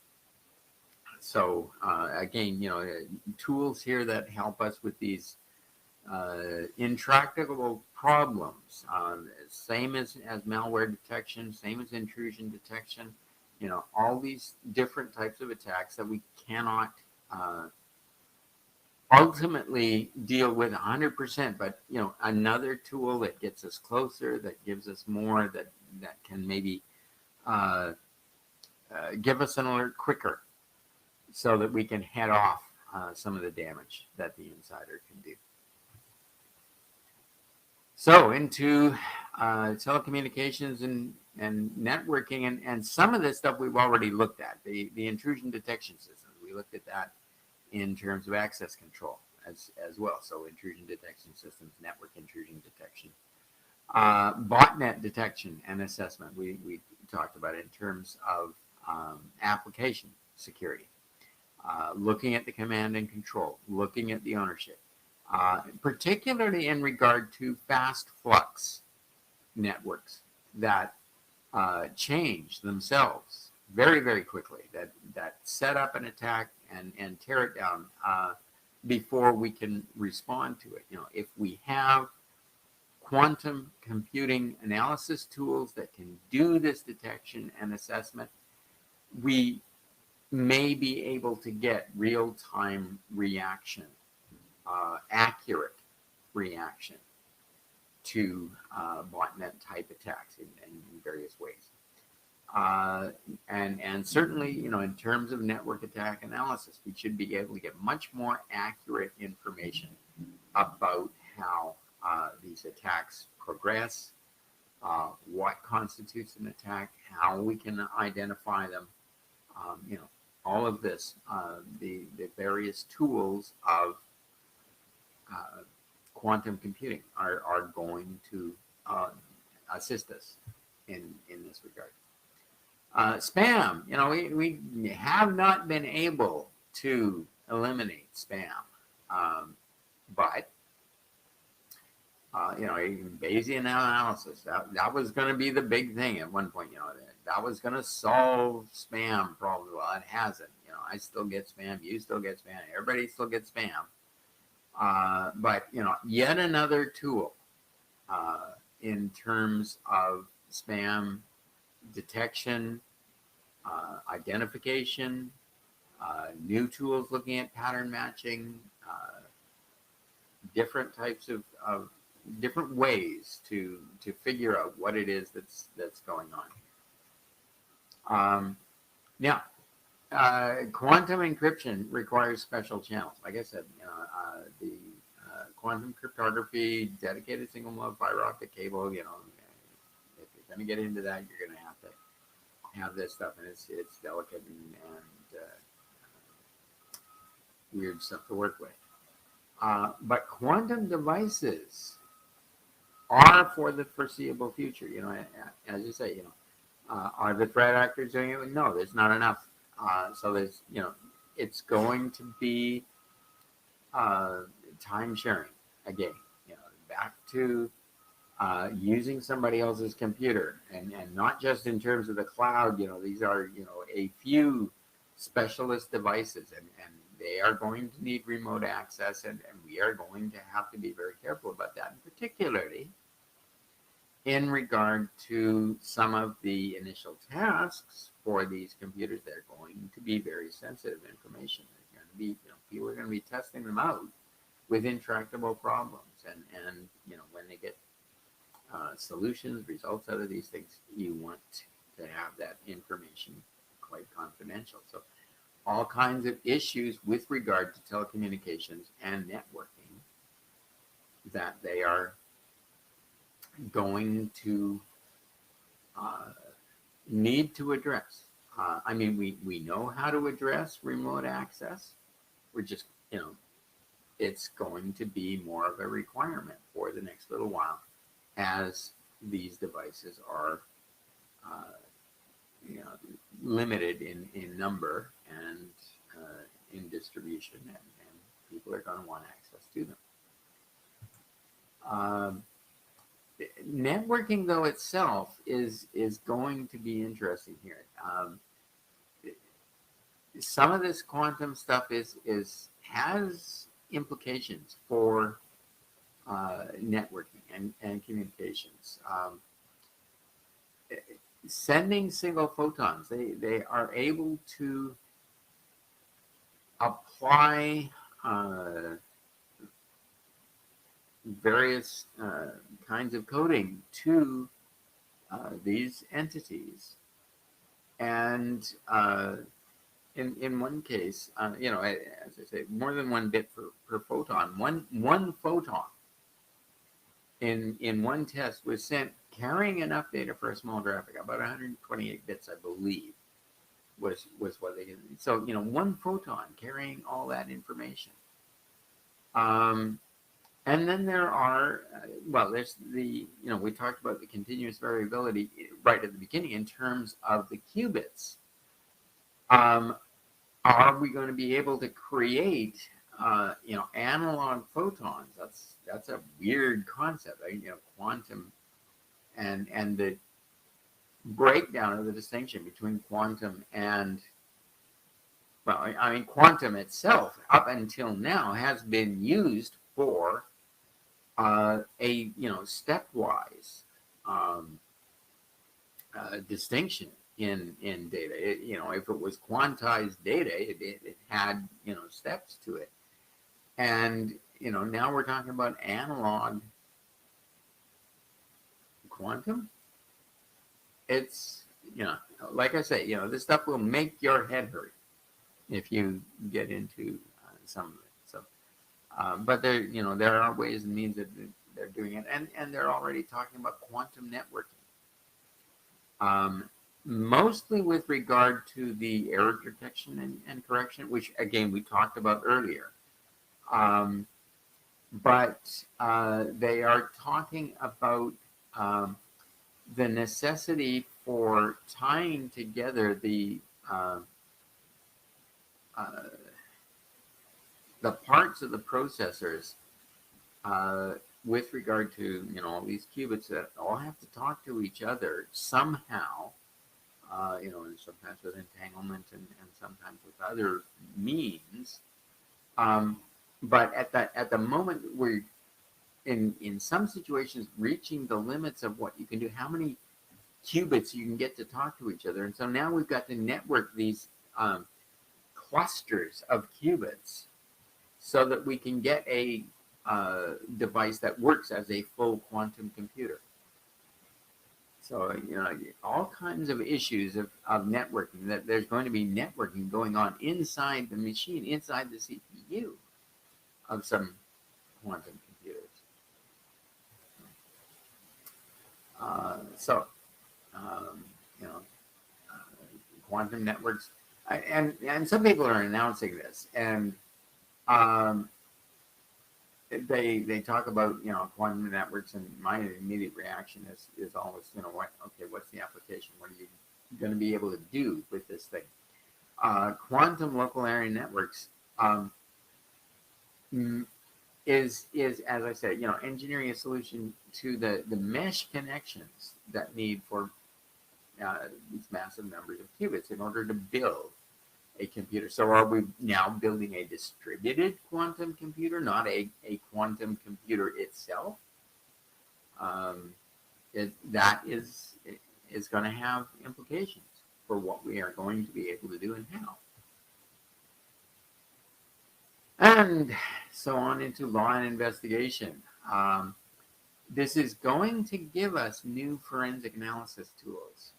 So again, tools here that help us with these intractable problems. Same as malware detection, same as intrusion detection. All these different types of attacks that we cannot ultimately deal with 100%, but another tool that gets us closer, that gives us more, that can maybe give us an alert quicker, so that we can head off some of the damage that the insider can do. So into telecommunications and networking, and some of this stuff we've already looked at. The intrusion detection systems, we looked at that in terms of access control as well. So intrusion detection systems, network intrusion detection, botnet detection and assessment. We talked about it in terms of application security, looking at the command and control, looking at the ownership, particularly in regard to fast flux networks that change themselves very, very quickly, that set up an attack and tear it down before we can respond to it. If we have quantum computing analysis tools that can do this detection and assessment, we may be able to get real-time reaction, accurate reaction to botnet type attacks in various ways. And certainly, in terms of network attack analysis, we should be able to get much more accurate information about how these attacks progress, what constitutes an attack, how we can identify them. All of this, the various tools of quantum computing are going to assist us in this regard. Spam, we have not been able to eliminate spam, but Bayesian analysis, that was going to be the big thing at one point. That was going to solve spam problems. Well, it hasn't. I still get spam. You still get spam. Everybody still gets spam. But yet another tool in terms of spam detection, identification, new tools looking at pattern matching, different types of different ways to figure out what it is that's going on. Now, quantum encryption requires special channels. Like I said, the quantum cryptography, dedicated single mode fiber optic cable. If you're going to get into that, you're going to have this stuff, and it's delicate and weird stuff to work with. But quantum devices are for the foreseeable future. As you say, are the threat actors doing it? No, there's not enough. So there's, it's going to be time sharing again. Back to using somebody else's computer, and not just in terms of the cloud. These are a few specialist devices, and they are going to need remote access, and we are going to have to be very careful about that, and particularly in regard to some of the initial tasks for these computers. They're going to be very sensitive information. They're going to be, people are going to be testing them out with intractable problems, and when they get solutions, results out of these things, you want to have that information quite confidential. So all kinds of issues with regard to telecommunications and networking that they are going to need to address. We know how to address remote access. We're just, it's going to be more of a requirement for the next little while as these devices are limited in number and in distribution, and people are going to want access to them. Networking, though, itself is going to be interesting here. Some of this quantum stuff has implications for networking and communications. Sending single photons, they are able to apply various kinds of coding to these entities, and in one case, as I say, more than one bit per photon. One photon in one test was sent carrying enough data for a small graphic, about 128 bits, I believe, was what they did. So one photon carrying all that information. And then there are, there's the, we talked about the continuous variability right at the beginning in terms of the qubits. Are we going to be able to create, analog photons? That's a weird concept, right? Quantum and the breakdown of the distinction between quantum and, quantum itself up until now has been used for a stepwise distinction in data. If it was quantized data, it had steps to it, and now we're talking about analog quantum. It's like I say, this stuff will make your head hurt if you get into some of it. So, but there are ways and means that they're doing it, and they're already talking about quantum networking. Mostly with regard to the error detection and correction, which again we talked about earlier. but they are talking about the necessity for tying together uh, uh, the parts of the processors uh, with regard to all these qubits that all have to talk to each other somehow. And sometimes with entanglement and sometimes with other means. Um, but at the moment we're in some situations reaching the limits of what you can do, how many qubits you can get to talk to each other. And so now we've got to network these clusters of qubits so that we can get a device that works as a full quantum computer. So, all kinds of issues of networking, that there's going to be networking going on inside the machine, inside the CPU of some quantum computers. So, um, you know, uh, quantum networks, and some people are announcing this, and um, they talk about quantum networks, and my immediate reaction is always what's the application? What are you going to be able to do with this thing? Quantum local area networks um, is as I said, engineering a solution to the mesh connections that need for these massive numbers of qubits in order to build a computer. So are we now building a distributed quantum computer, not a quantum computer itself? Um, that is going to have implications for what we are going to be able to do and how. And so on into law and investigation. This is going to give us new forensic analysis tools.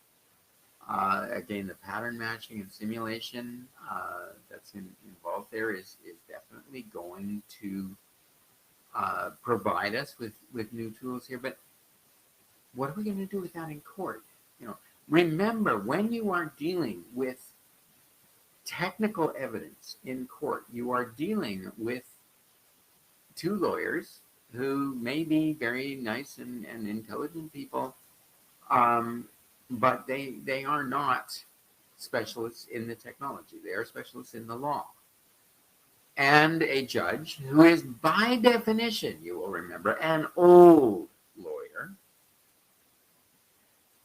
Again, the pattern matching and simulation that's involved there is definitely going to provide us with new tools here. But what are we going to do with that in court? Remember, when you are dealing with technical evidence in court, you are dealing with two lawyers who may be very nice and intelligent people, but they are not specialists in the technology. They are specialists in the law. And a judge who is, by definition, you will remember, an old lawyer,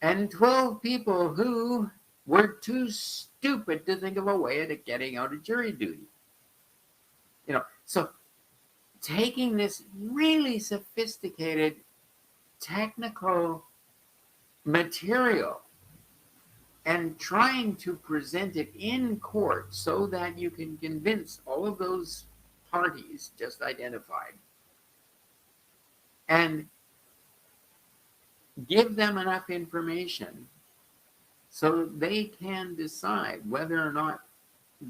and 12 people who were too stupid to think of a way of getting out of jury duty. So taking this really sophisticated technical material and trying to present it in court so that you can convince all of those parties just identified and give them enough information so they can decide whether or not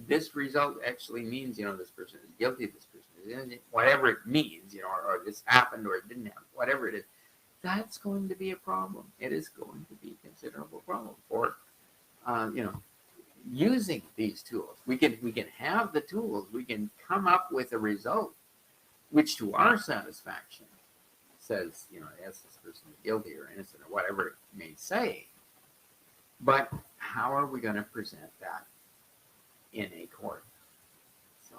this result actually means, this person is guilty, this person is, whatever it means, or this happened or it didn't happen, whatever it is. That's going to be a problem. It is going to be a considerable problem for, using these tools. We can have the tools. We can come up with a result, which to our satisfaction says, yes, this person is guilty or innocent or whatever it may say. But how are we going to present that in a court? So,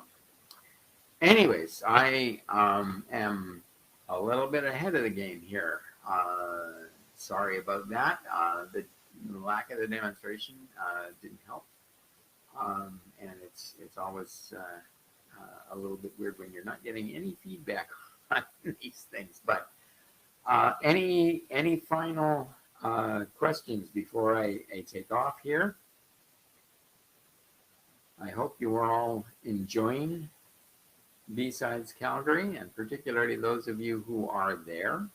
anyways, I am a little bit ahead of the game here. Sorry about that. The lack of the demonstration didn't help, and it's always a little bit weird when you're not getting any feedback on these things. But any final questions before I take off here? I hope you are all enjoying B-Sides Calgary, and particularly those of you who are there.